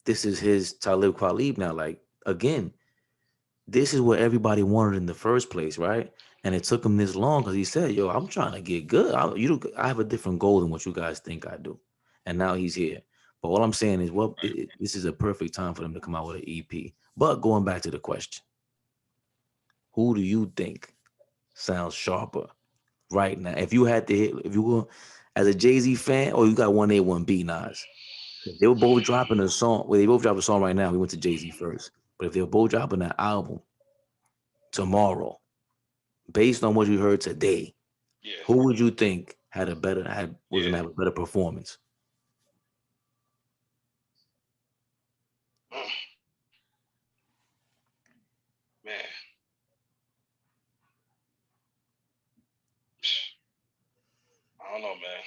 this is his Talib Kweli now. Like again, this is what everybody wanted in the first place, right? And it took him this long because he said, "Yo, I'm trying to get good. I have a different goal than what you guys think I do." And now he's here. But all I'm saying is, this is a perfect time for them to come out with an EP. But going back to the question, who do you think sounds sharper right now? If you had to hit, if you were as a Jay-Z fan, or you got 1A, 1B Nas, if they were both dropping a song, well, they both drop a song right now. We went to Jay-Z first. But if they were both dropping an album tomorrow, based on what you heard today, who would you think was gonna have a better performance? Man. I don't know, man.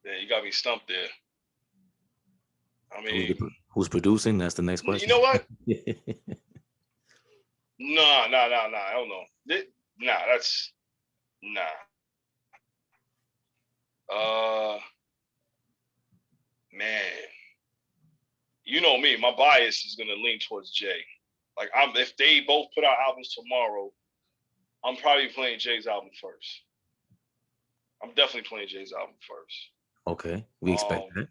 Yeah, you got me stumped there. I mean, who's producing? That's the next question. You know what? No. I don't know. That's nah. Man, you know me. My bias is gonna lean towards Jay. Like, if they both put out albums tomorrow, I'm probably playing Jay's album first. I'm definitely playing Jay's album first. Okay, we expect that.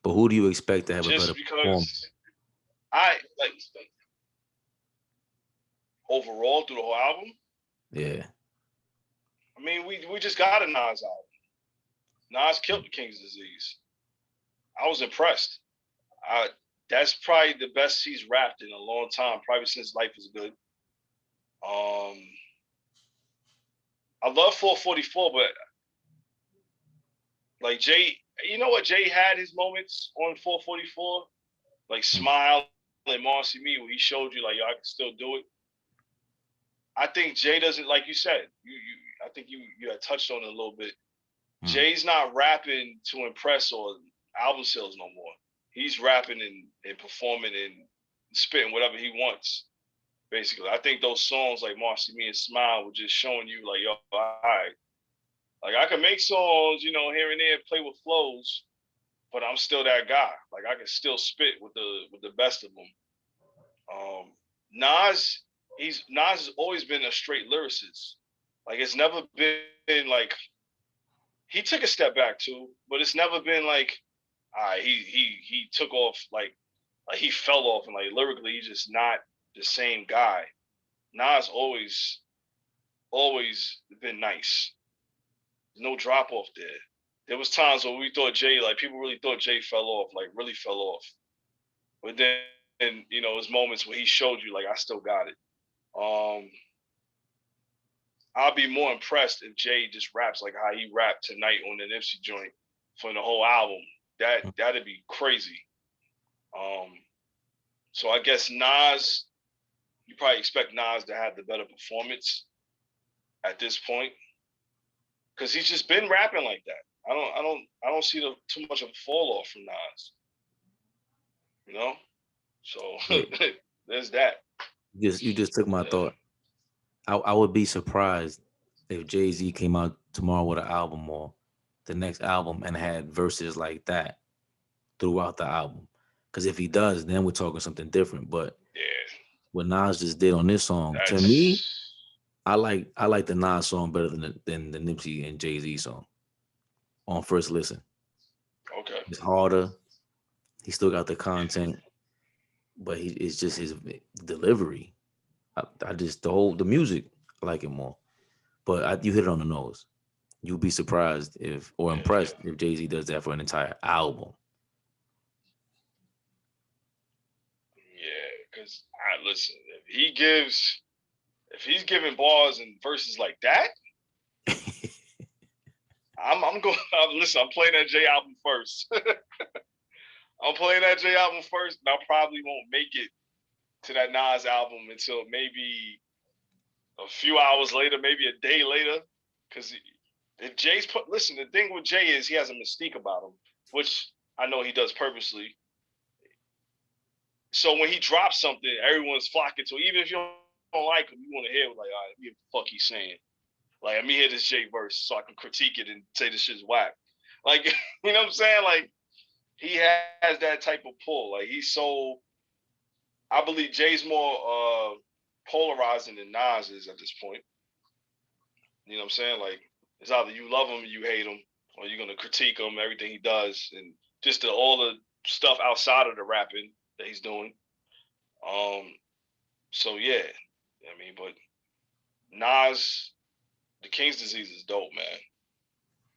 But who do you expect to have a better performance? I like overall through the whole album. Yeah. I mean, we just got a Nas album. Nas killed the King's Disease. I was impressed. That's probably the best he's rapped in a long time, probably since Life is Good. I love 444, but like Jay, you know what? Jay had his moments on 444, like Smile and Marcy Me, where he showed you like, yo, I can still do it. I think Jay doesn't, like you said, I think you had touched on it a little bit. Jay's not rapping to impress or album sales no more. He's rapping and performing and spitting whatever he wants, basically. I think those songs like Marcy Me and Smile were just showing you like, yo, all right. Like I can make songs, you know, here and there, play with flows, but I'm still that guy. Like I can still spit with the best of them. Nas has always been a straight lyricist. Like it's never been like, he took a step back too, but it's never been like, he took off like he fell off and like lyrically he's just not the same guy. Nas always been nice. No drop off there. There was times when we thought Jay, like people really thought Jay fell off, like really fell off. But then, you know, there's moments where he showed you like I still got it. I'll be more impressed if Jay just raps like how he rapped tonight on the Nipsey joint for the whole album. That'd be crazy. So I guess Nas, you probably expect Nas to have the better performance at this point, because he's just been rapping like that. I don't see too much of a fall off from Nas. You know, so there's that. You just took my thought. I would be surprised if Jay-Z came out tomorrow with an album or the next album and had verses like that throughout the album. Because if he does, then we're talking something different. But what Nas just did on this song, to me, I like the Nas song better than the Nipsey and Jay-Z song on first listen. Okay. It's harder. He still got the content. but it's just his delivery. I just the music I like it more. But you hit it on the nose. You'll be surprised or impressed if Jay-Z does that for an entire album. Yeah, because I listen. If he's giving bars and verses like that, I'm going. Listen, I'm playing that J album first. I'm playing that J album first, and I probably won't make it to that Nas album until maybe a few hours later, maybe a day later. Because if Jay's listen, the thing with Jay is he has a mystique about him, which I know he does purposely. So when he drops something, everyone's flocking to it. Even if you don't like him, you want to hear like, all right, what the fuck he's saying. Like, let me hear this Jay verse so I can critique it and say this shit's whack. Like, you know what I'm saying? Like, he has that type of pull. Like, he's so, I believe Jay's more polarizing than Nas is at this point. You know what I'm saying? Like, it's either you love him or you hate him, or you're going to critique him, everything he does, and just all the stuff outside of the rapping that he's doing. So, yeah. I mean, but Nas, The King's Disease is dope, man.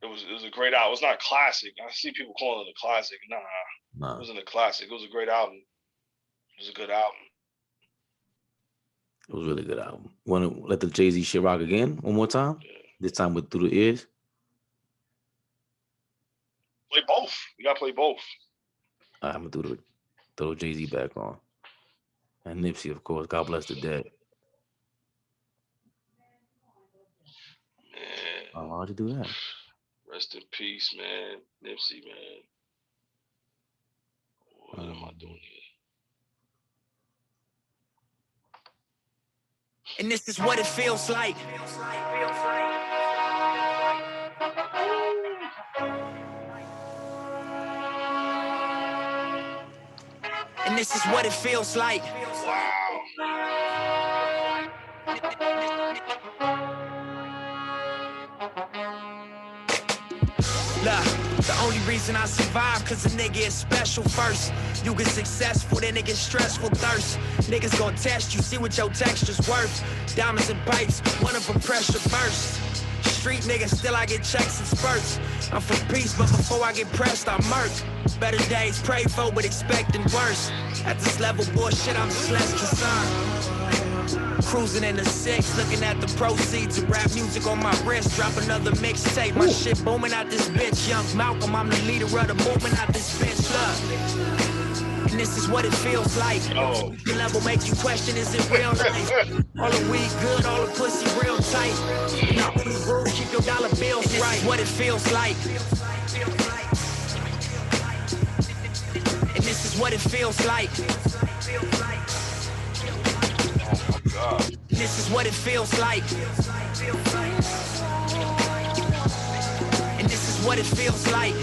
It was a great album. It's not a classic. I see people calling it a classic. Nah. It wasn't a classic. It was a great album. It was a good album. It was a really good album. Want to let the Jay-Z shit rock again one more time? Yeah. This time with Through the Ears. Play both. You gotta play both. All right, I'm gonna throw Jay-Z back on. And Nipsey, of course. God bless the dead. Man. Oh, why'd you do that? Rest in peace, man. Nipsey, man. What am I doing here? And this is what it feels like. And this is what it feels like. Wow. Look, the only reason I survive cause a nigga is special first. You get successful, then it gets stressful thirst. Niggas gon' test you, see what your texture's worth. Diamonds and pipes, one of them pressure burst. Street niggas, still I get checks and spurts. I'm for peace, but before I get pressed, I murk. Better days pray for, but expecting worse. At this level, bullshit, I'm just less concerned. Cruising in the six, looking at the proceeds of rap music on my wrist. Drop another mixtape, my shit booming out this bitch. Young Malcolm, I'm the leader of the movement out this bitch. Look, and this is what it feels like. The level make you question, is it real life? All the weed good, all the pussy real tight. Not when you rude, keep your dollar bills right. This is what it feels like. And this is what it feels like. This is what it feels like. And this is what it feels like.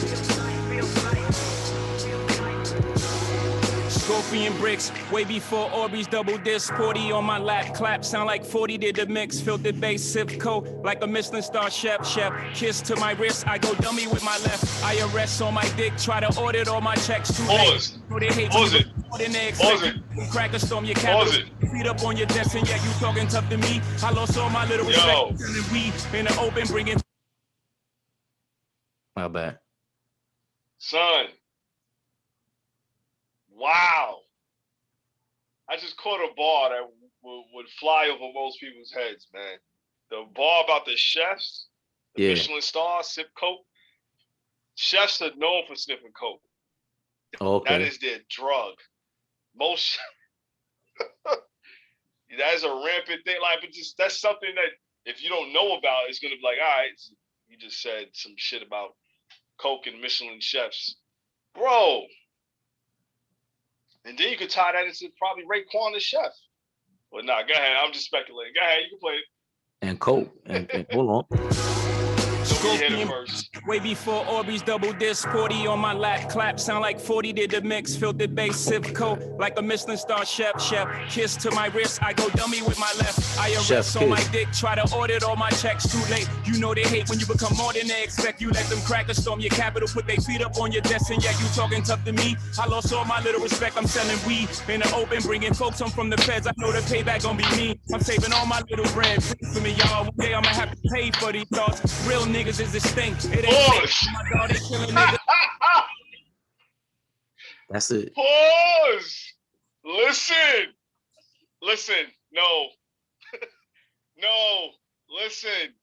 Scorpion bricks, way before Orbeez double disc. 40 on my lap, clap, sound like 40 did the mix. Filtered bass, sip coat, like a Michelin star chef. Kiss to my wrist, I go dummy with my left. IRS on my dick, try to audit all my checks. Pause. Pause it. Pause it. Crack a storm your capital. Feet up on your desk and yeah, you talking tough to me. I lost all my little respect. We in the open bringing. My bad. Son. Wow. I just caught a bar that would fly over most people's heads, man. The bar about the chefs, the Michelin star, sip coke. Chefs are known for sniffing coke. Okay. That is their drug. Most that is a rampant thing. Like, but just that's something that if you don't know about, it's gonna be like, all right, you just said some shit about coke and Michelin chefs, bro. And then you could tie that into probably Raekwon the chef. But nah, go ahead. I'm just speculating. Go ahead, you can play it. And coke. And hold on. So we hit it Scorpion, first. way before Orbeez double disc, 40 on my lap, clap, sound like 40 did the mix, filtered bass, sip coat, like a Michelin star chef, kiss to my wrist, I go dummy with my left, IRS on my dick, try to audit all my checks, too late, you know they hate when you become more than they expect, you let them crackers storm your capital, put their feet up on your desk, and yeah, you talking tough to me, I lost all my little respect, I'm selling weed, in the open, bringing folks home from the feds, I know the payback gon' be me, I'm saving all my little bread, for me y'all, one day I'ma have to pay for these thoughts, real niggas is this thing, it ain't safe, my dog, they killing niggas. That's it. Pause. Listen. No. No. Listen.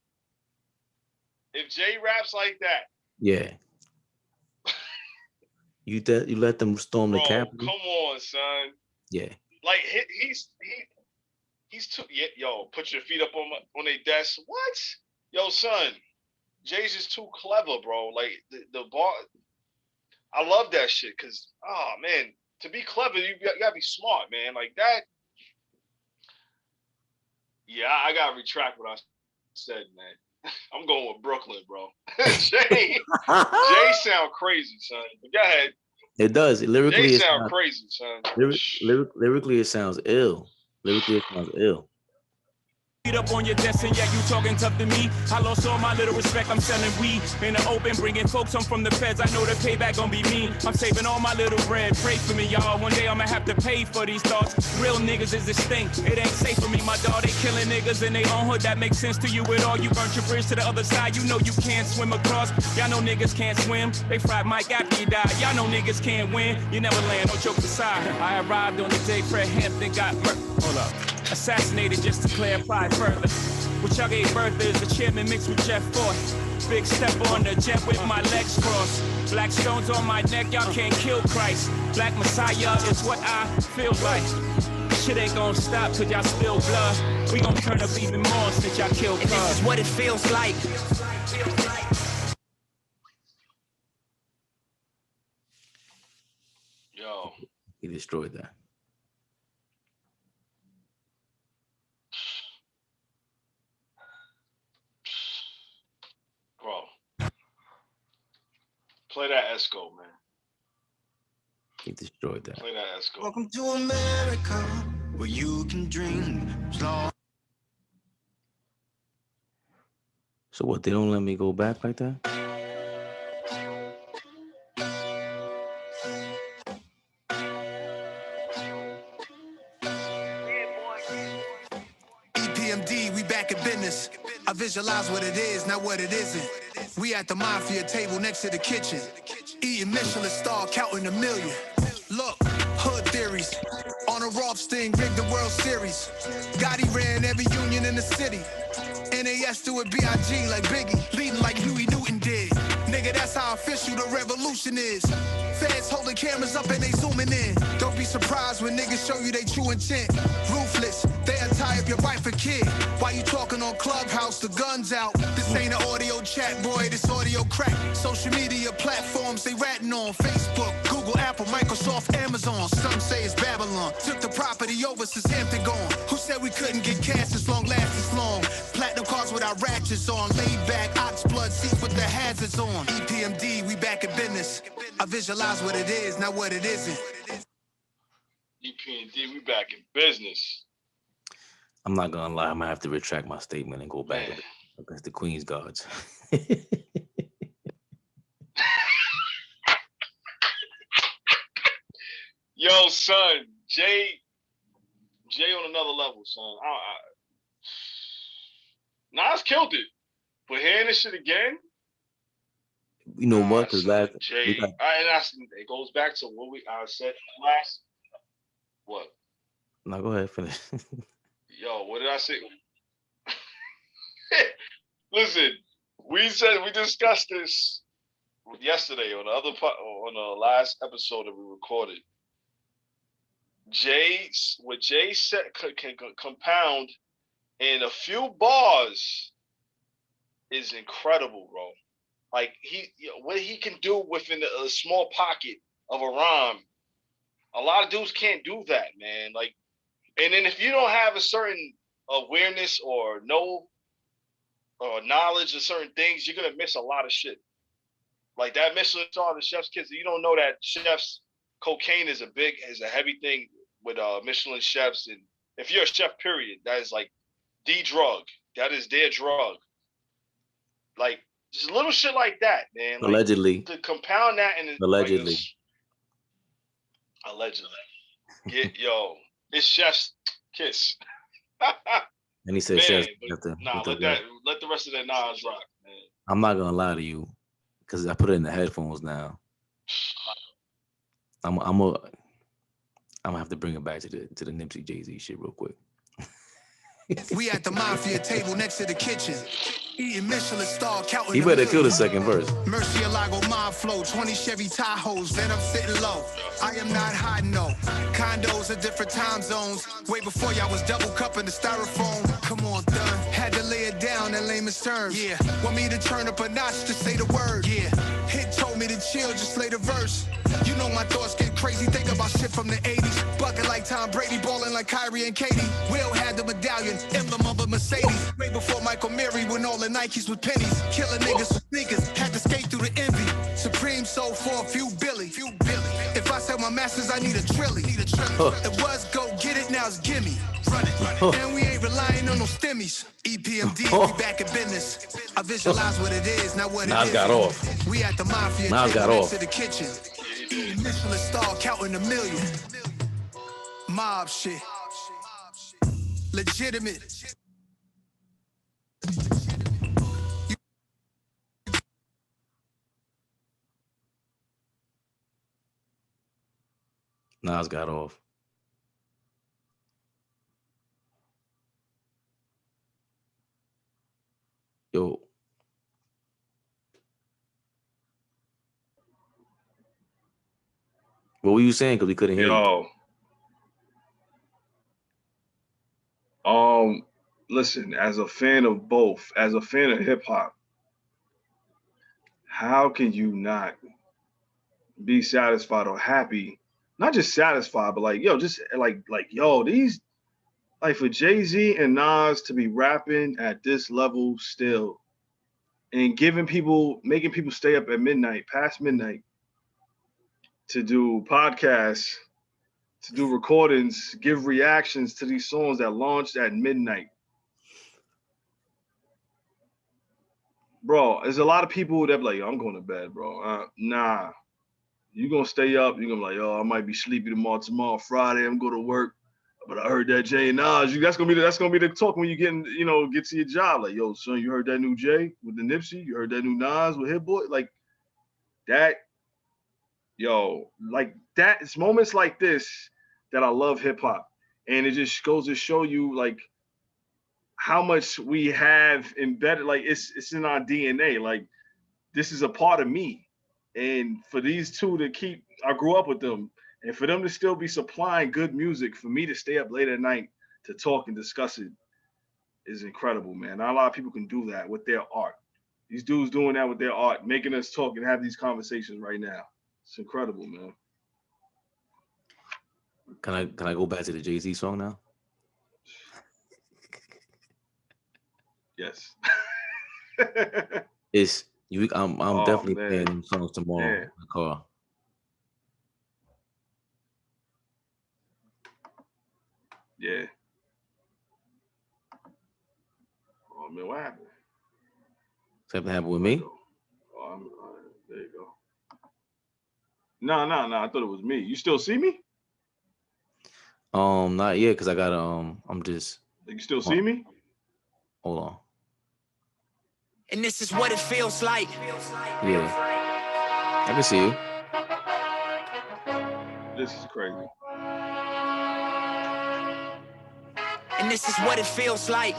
If Jay raps like that, Yeah. You let them storm the bro, Capitol. come on, son. Yeah. Like he's too. Yo, put your feet up on their desk. What? Yo, son. Jay's is too clever, bro. Like the bar. I love that shit because, oh man, to be clever, you gotta be smart, man. Like that. Yeah, I gotta retract what I said, man. I'm going with Brooklyn, bro. Jay sound crazy, son. But go ahead. It does. Lyrically, Jay it sound sounds crazy, son. lyrically, it sounds ill. Lyrically, it sounds ill. Feet up on your desk and yeah, you talking tough to me. I lost all my little respect, I'm selling weed in the open, bringing folks home from the feds. I know the payback gon' be me. I'm saving all my little bread. Pray for me, y'all. One day I'ma have to pay for these thoughts. Real niggas is this thing. It ain't safe for me, my dog. They killing niggas in their own hood. That makes sense to you at all. You burnt your bridge to the other side. You know you can't swim across. Y'all know niggas can't swim. They fried Mike after you died. Y'all know niggas can't win. You never land, no jokes aside. I arrived on the day Fred Hampton got murdered. Hold up. Assassinated, just to clarify further. What y'all gave birth is the chairman mixed with Jeff Ford. Big step on the jet with my legs crossed. Black stones on my neck, y'all can't kill Christ. Black Messiah is what I feel like. Shit ain't gonna stop till y'all spill blood. We gon' turn up even more since y'all killed Cuz. This is what it feels like. Yo. He destroyed that. Bro. Play that Esco, man. He destroyed that. Play that Esco. Welcome to America, where you can dream. So what? They don't let me go back like that? EPMD, we back in business. I visualize what it is, not what it isn't. We at the mafia table next to the kitchen. Eating Michelin star, counting a million. Look, hood theories. On a Rothstein, rigged the World Series. Gotti ran every union in the city. NAS do it B.I.G. like Biggie. Leading like Huey Newton did. Nigga, that's how official the revolution is. Feds holding cameras up and they zooming in. Don't be surprised when niggas show you they true intent. Ruthless, they'll tie up your wife or kid. While you talking on Clubhouse, the gun's out. This ain't an audio chat, boy, this audio crack. Social media platforms, they ratting on Facebook, Google, Apple, Microsoft, Amazon. Some say it's Babylon. Took the property over since Hampton gone. Who said we couldn't get cash this long, last this long? Platinum cars with our ratchets on. Laid back, ox blood seats with the hazards on. EPMD, we back in business. I visualize what it is, not what it isn't. EPMD, we back in business. I'm not gonna lie, I'm gonna have to retract my statement and go back against the Queen's Guards. Yo, son, Jay on another level, son. Nas killed it, but hearing this shit again. You know what? Because last Jay, it goes back to what I said last. What? No, go ahead, finish. Yo, what did I say? Listen, we discussed this yesterday on the last episode that we recorded. What Jay said can compound in a few bars is incredible, bro. Like what he can do within a small pocket of a rhyme. A lot of dudes can't do that, man. Like, and then if you don't have a certain awareness or know knowledge of certain things, you're gonna miss a lot of shit. Like that Michelin star, the chef's kiss. You don't know that chefs cocaine is a heavy thing with Michelin chefs, and if you're a chef, period, that is like the drug. That is their drug. Like just little shit like that, man. Like, allegedly. To compound that and allegedly. Like, allegedly. It's chef's kiss. And he said, man, chef's let the rest of that Nas rock, man. I'm not gonna lie to you, because I put it in the headphones now. I'm gonna have to bring it back to the Nipsey Jay-Z shit real quick. We at the mafia table next to the kitchen. Eating Michelin star, counting. He better kill the second verse. Murcielago mob flow, 20 Chevy Tahoes, then I'm sitting low. I am not hiding, no. Condos at different time zones. Way before y'all was double cupping the styrofoam. Come on, done. Had to lay it down in layman's terms. Yeah. Want me to turn up a notch to say the word. Yeah. Hit told me to chill, just lay the verse. You know my thoughts get crazy, think about shit from the 80s. Bucket like Tom Brady, balling like Kyrie and Katie. Will had the medallion, emblem of a Mercedes. Way before Michael Mary, when all the Nikes with pennies. Killing niggas with sneakers, had to skate through the envy. Supreme sold for a few Billy. If I sell my masters, I need a trilly. It was go get it, now it's gimme. Run it. And we ain't relying on no stimmies. EPMD, we back in business. I visualize what it is, not what it is. Got off. We at the mafia, got off. To the kitchen. Eating Michelin star, counting $1 million. Mob shit. Legitimate. Nas got off. Yo. What were you saying? Because we couldn't hear you. Listen, as a fan of both, as a fan of hip hop, how can you not be satisfied or happy? Not just satisfied, but like, just these, like for Jay-Z and Nas to be rapping at this level still and making people stay up at midnight, past midnight, to do podcasts, to do recordings, give reactions to these songs that launched at midnight. Bro, there's a lot of people that be like, I'm going to bed, bro. Nah. You're going to stay up. You're going to be like, I might be sleepy tomorrow, Friday. I'm going to work. But I heard that Jay and Nas. That's gonna be the talk when you get to your job. Like, yo, son, you heard that new Jay with the Nipsey? You heard that new Nas with Hit Boy? Like that, like that. It's moments like this that I love hip hop. And it just goes to show you like how much we have embedded, like it's in our DNA. Like this is a part of me. And for these two I grew up with them. And for them to still be supplying good music, for me to stay up late at night to talk and discuss it is incredible, man. Not a lot of people can do that with their art. These dudes doing that with their art, making us talk and have these conversations right now. It's incredible, man. Can I go back to the Jay-Z song now? Yes. I'm definitely playing them songs tomorrow in the car. Yeah. Oh man, what happened? Something happened with me? There you go. No. I thought it was me. You still see me? Not yet, because I got I'm just. You still see me? Hold on. And this is what it feels like. Yeah. I can see you. This is crazy. And this is what it feels like.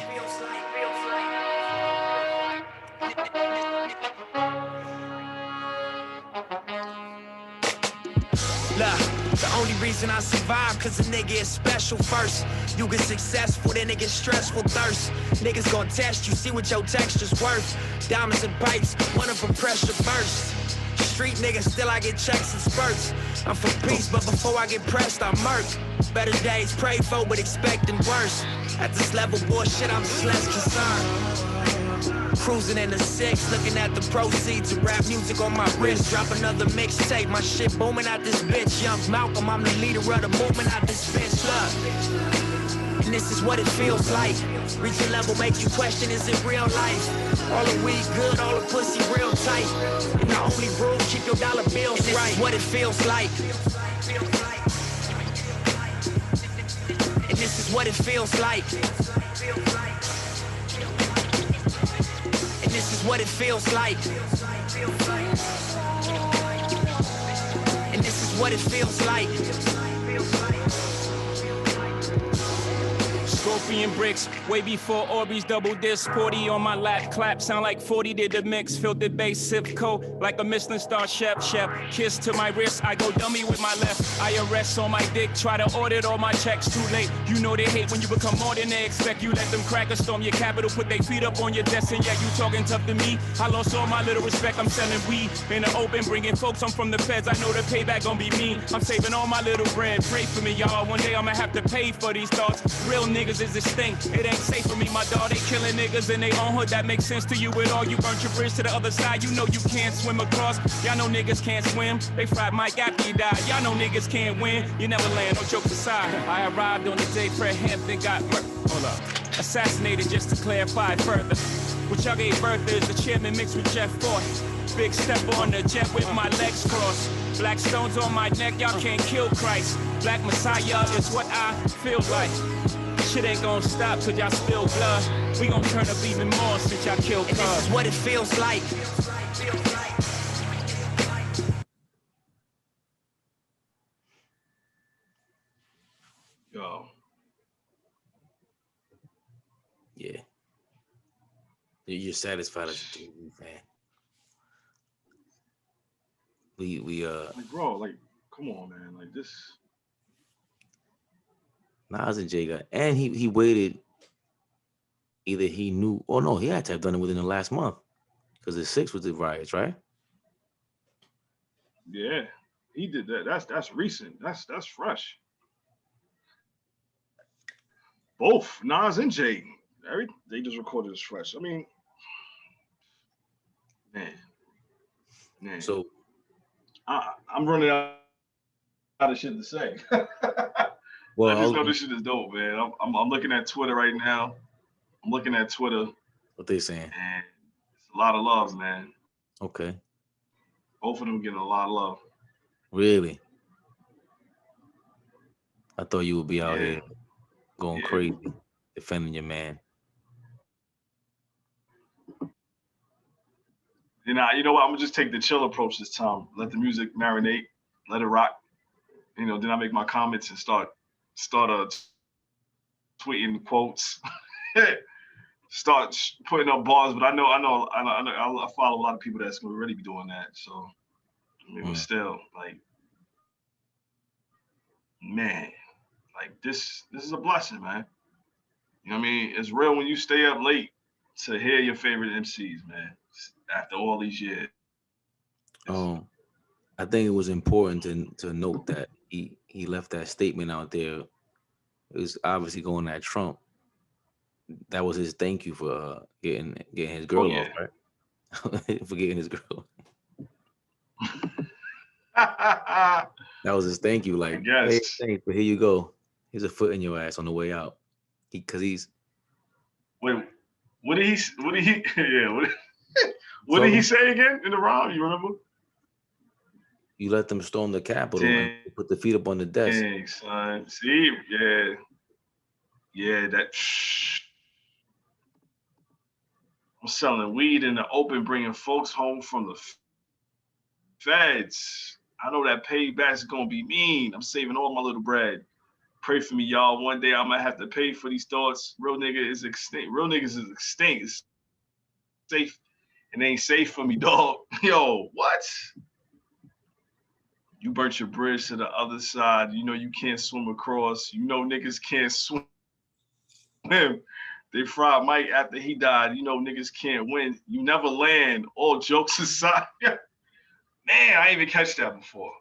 Look, the only reason I survive cause a nigga is special first. You get successful, then it gets stressful thirst. Niggas gon' test you, see what your texture's worth. Diamonds and pipes, one of them pressure bursts. Street niggas, still I get checks and spurts. I'm for peace, but before I get pressed, I'm murked. Better days prayed for, but expecting worse. At this level, bullshit, I'm just less concerned. Cruising in the six, looking at the proceeds of rap music on my wrist. Drop another mixtape, my shit booming out this bitch. Young Malcolm, I'm the leader of the movement out this bitch. Look, and this is what it feels like. Reach a level, make you question, is it real life? All the weed good, all the pussy real tight. And the only rule, keep your dollar bills and this right. Is what it feels like. And this is what it feels like. And this is what it feels like. And this is what it feels like. Scorpion bricks, way before Orbeez double disc. 40 on my lap, clap, sound like 40 did the mix. Filtered bass, sip coat, like a Michelin star chef. Kiss to my wrist, I go dummy with my left. IRS on my dick, try to audit all my checks. Too late, you know they hate when you become more than they expect. You let them crackers storm your capital, put their feet up on your desk, and yeah, you talking tough to me. I lost all my little respect, I'm selling weed in the open, bringing folks home from the feds. I know the payback gon' be mean. I'm saving all my little bread, pray for me, y'all. One day I'ma have to pay for these thoughts. Real niggas is extinct, it ain't safe for me, my dog. They killing niggas in their own hood, that makes sense to you at all. You burnt your bridge to the other side, you know you can't swim across. Y'all know niggas can't swim, they fried Mike after he died. Y'all know niggas can't win, you never land, no jokes aside. I arrived on the day Fred Hampton got hold up, assassinated, just to clarify further. What y'all gave birth is the chairman mixed with Jeff Ford. Big step on the jet with my legs crossed. Black stones on my neck, y'all can't kill Christ. Black Messiah is what I feel like. Shit ain't gonna stop till y'all spill blood. We gon' turn up even more since y'all killed Cuz. This is what it feels like. Yo. Yeah. You're satisfied as a TV fan. We like, bro, like, come on, man, like this. Nas and Jay got, and he waited. Either he knew, or no, he had to have done it within the last month, because the 6th was the riots, right? Yeah, he did that. That's recent. That's fresh. Both Nas and Jay, they just recorded as fresh. I mean, man. So I'm running out of shit to say. well, I just know this shit is dope, man. I'm looking at Twitter right now. What they saying? And it's a lot of love, man. Okay. Both of them getting a lot of love. Really? I thought you would be out here going crazy, defending your man. You know what? I'm gonna just take the chill approach this time. Let the music marinate, let it rock. You know, then I make my comments and start tweeting quotes, start putting up bars. But I follow a lot of people that's gonna really be doing that. So, I mean, but still, like, man, like this is a blessing, man. You know what I mean? It's real when you stay up late to hear your favorite MCs, man. After all these years. I think it was important to note that he left that statement out there. It was obviously going at Trump. That was his thank you for getting his girl off, right? For getting his girl. That was his thank you. Like, hey, thanks, but here you go. Here's a foot in your ass on the way out. Wait, what did he? Yeah. What did he say again in the rhyme? You remember? You let them storm the Capitol and put the feet up on the desk. Dang, son. See, yeah, that. I'm selling weed in the open, bringing folks home from the feds. I know that payback's gonna be mean. I'm saving all my little bread. Pray for me, y'all. One day I'm gonna have to pay for these thoughts. Real nigga is extinct. Real niggas is extinct. It's safe. It ain't safe for me, dog. Yo, what? You burnt your bridge to the other side. You know you can't swim across. You know niggas can't swim. They fried Mike after he died. You know niggas can't win. You never land. All jokes aside. Man, I didn't even catch that before.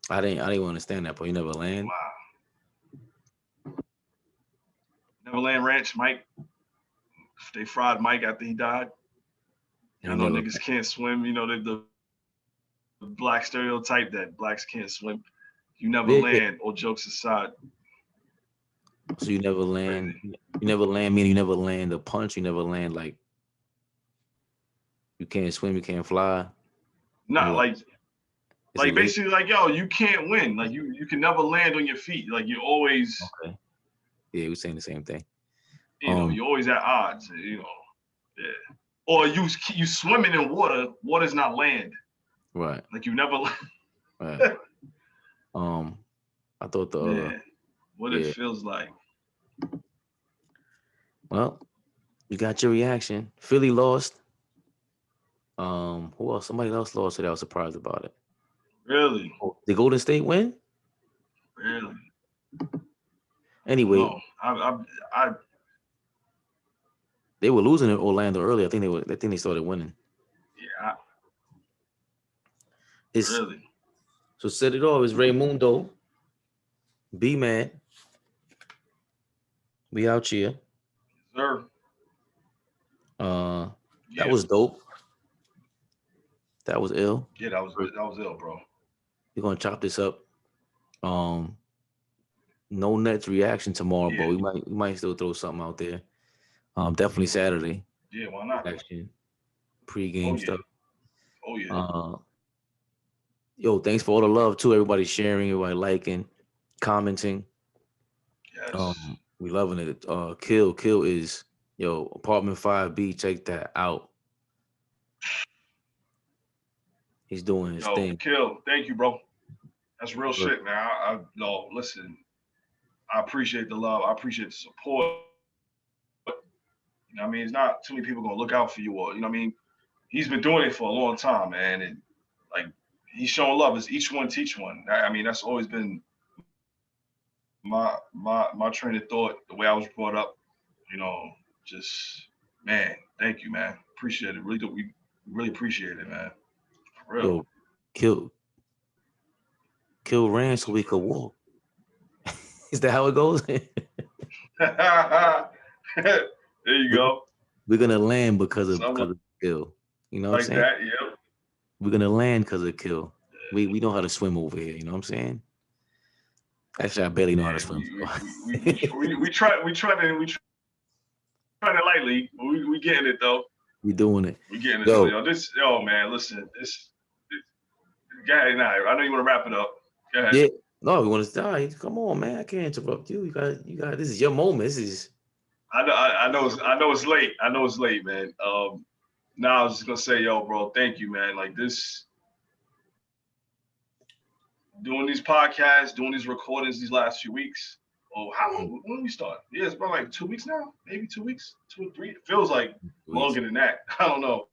I didn't understand that, but you never land. Wow. Neverland Ranch, Mike. they fried Mike after he died. I know niggas can't swim. You know the black stereotype that blacks can't swim. You never land. All jokes aside. So you never land. You never land. Meaning you never land a punch. You never land like you can't swim. You can't fly. Nah, like basically like yo, you can't win. Like you can never land on your feet. Like you always. Okay. Yeah, we're saying the same thing. You know, you're always at odds. You know, yeah. Or you swimming in water. Water's not land. Right. Like you never. Right. I thought it feels like. Well, you got your reaction. Philly lost. Who else? Somebody else lost, so I was surprised about it. Really? Did Golden State win? Really? Anyway, no, I they were losing in Orlando early. I think they started winning. Yeah. Really? So set it off. It's Raymundo. Be mad. We out here. Sir. That was dope. That was ill. Yeah, that was ill, bro. We're gonna chop this up. No Nets reaction tomorrow, but we might still throw something out there. Definitely Saturday. Yeah, why not? Action, pre-game stuff. Oh yeah. Yo, thanks for all the love too. Everybody sharing, everybody liking, commenting. Yes. We loving it. Kill is apartment 5B. Check that out. He's doing his thing. Kill, thank you, bro. That's real shit, man. No, listen. I appreciate the love. I appreciate the support. You know what I mean? It's not too many people gonna look out for you, or you know what I mean? He's been doing it for a long time, man, and like he's showing love. It's each one teach one. I mean, that's always been my train of thought, the way I was brought up. You know, just man, thank you, man. Appreciate it. Really, we really appreciate it, man. For real. Yo, kill ran so we could walk. Is that how it goes? There you go. We're gonna land because of kill. You know what I'm saying? Like that, yeah. We're gonna land because of kill. We know how to swim over here. You know what I'm saying? Actually, I barely know how to swim. We try to lightly. We getting it though. We doing it. We getting it. Yo, man, listen. Go ahead now. I know you want to wrap it up. Go ahead. Yeah. No, we want to die. Come on, man. I can't interrupt you. You got. This is your moment. This is. I know it's late. I know it's late, man. Now I was just gonna say, yo, bro, thank you, man. Like this, doing these podcasts, doing these recordings these last few weeks. Oh, when we start? Yeah, it's been like 2 weeks now, maybe 2 weeks, 2 or 3. It feels like longer than that. I don't know.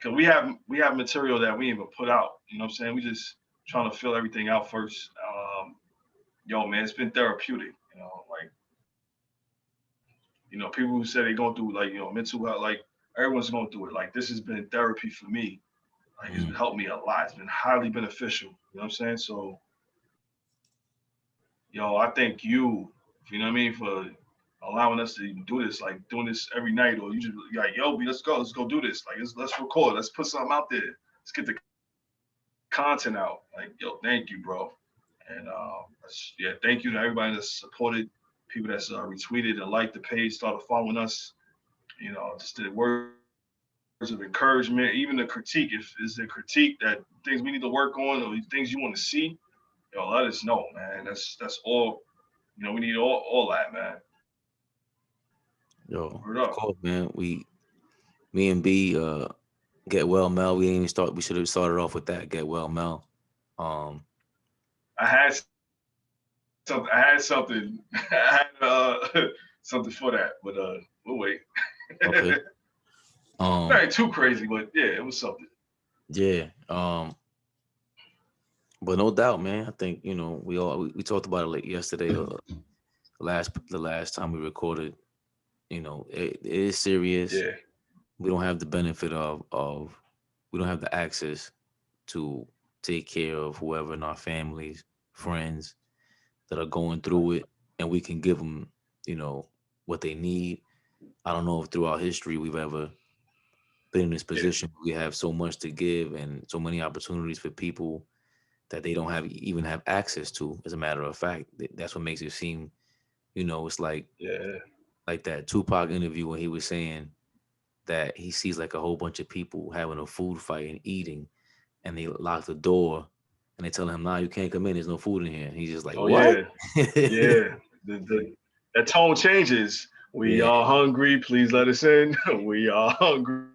Cause we have material that we ain't even put out. You know what I'm saying? We just trying to fill everything out first. Yo, man, it's been therapeutic. You know, like, you know, people who say they're going through like, you know, mental health, like everyone's going through it. Like this has been therapy for me. Like it's helped me a lot. It's been highly beneficial. You know what I'm saying? So, yo, I thank you know what I mean, for allowing us to do this, like doing this every night, or you just like, yo, let's go do this. Like let's record, let's put something out there. Let's get the content out. Like, yo, thank you, bro. And thank you to everybody that's supported, people that's retweeted and liked the page, started following us. You know, just the words of encouragement, even the critique. If it's a critique that things we need to work on or things you want to see, yo, let us know, man. That's all. You know, we need all that, man. Yo, of course, man. Me and B, get well, Mel. We didn't even start. We should have started off with that. Get well, Mel. I had something. I had something for that, but we'll wait. Okay. Not too crazy, but yeah, it was something. Yeah. But no doubt, man. I think, you know, we talked about it like yesterday, the last time we recorded. You know, it is serious. Yeah. We don't have the benefit of we don't have the access to take care of whoever in our families, friends that are going through it, and we can give them, you know, what they need. I don't know if throughout history we've ever been in this position. We have so much to give and so many opportunities for people that they don't even have access to. As a matter of fact, that's what makes it seem, it's like that Tupac interview when he was saying that he sees like a whole bunch of people having a food fight and eating, and they lock the door and they tell him, "Nah, you can't come in. There's no food in here." And he's just like, Oh "What?" yeah. That tone changes. We Yeah. are hungry. Please let us in. We are hungry.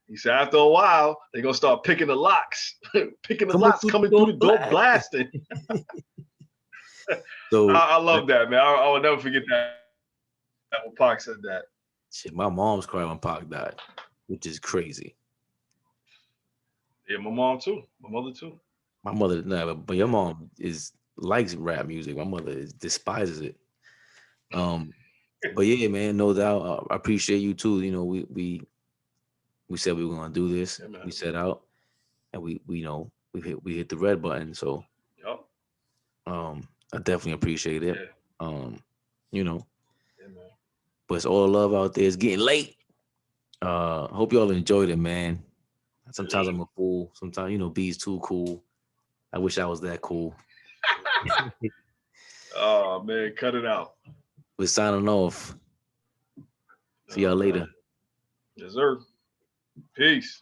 He said after a while, they're gonna start picking the locks, coming through the door, blasting. So I love that, man. I will never forget that when Pac said that. shit, my mom's cried when Pac died, which is crazy. Yeah, my mom too. My mother too. My mother, no, but your mom likes rap music. My mother despises it. But yeah, man, no doubt. I appreciate you too. We said we were gonna do this. Yeah, We set out, and we hit the red button. So Yep. I definitely appreciate it. Yeah. You know, Yeah, man. but it's all love out there. It's getting late. Hope y'all enjoyed it, man. Sometimes I'm a fool. Sometimes B's too cool. I wish I was that cool. Oh man, cut it out. We're signing off. See y'all later. Yes, sir. Peace.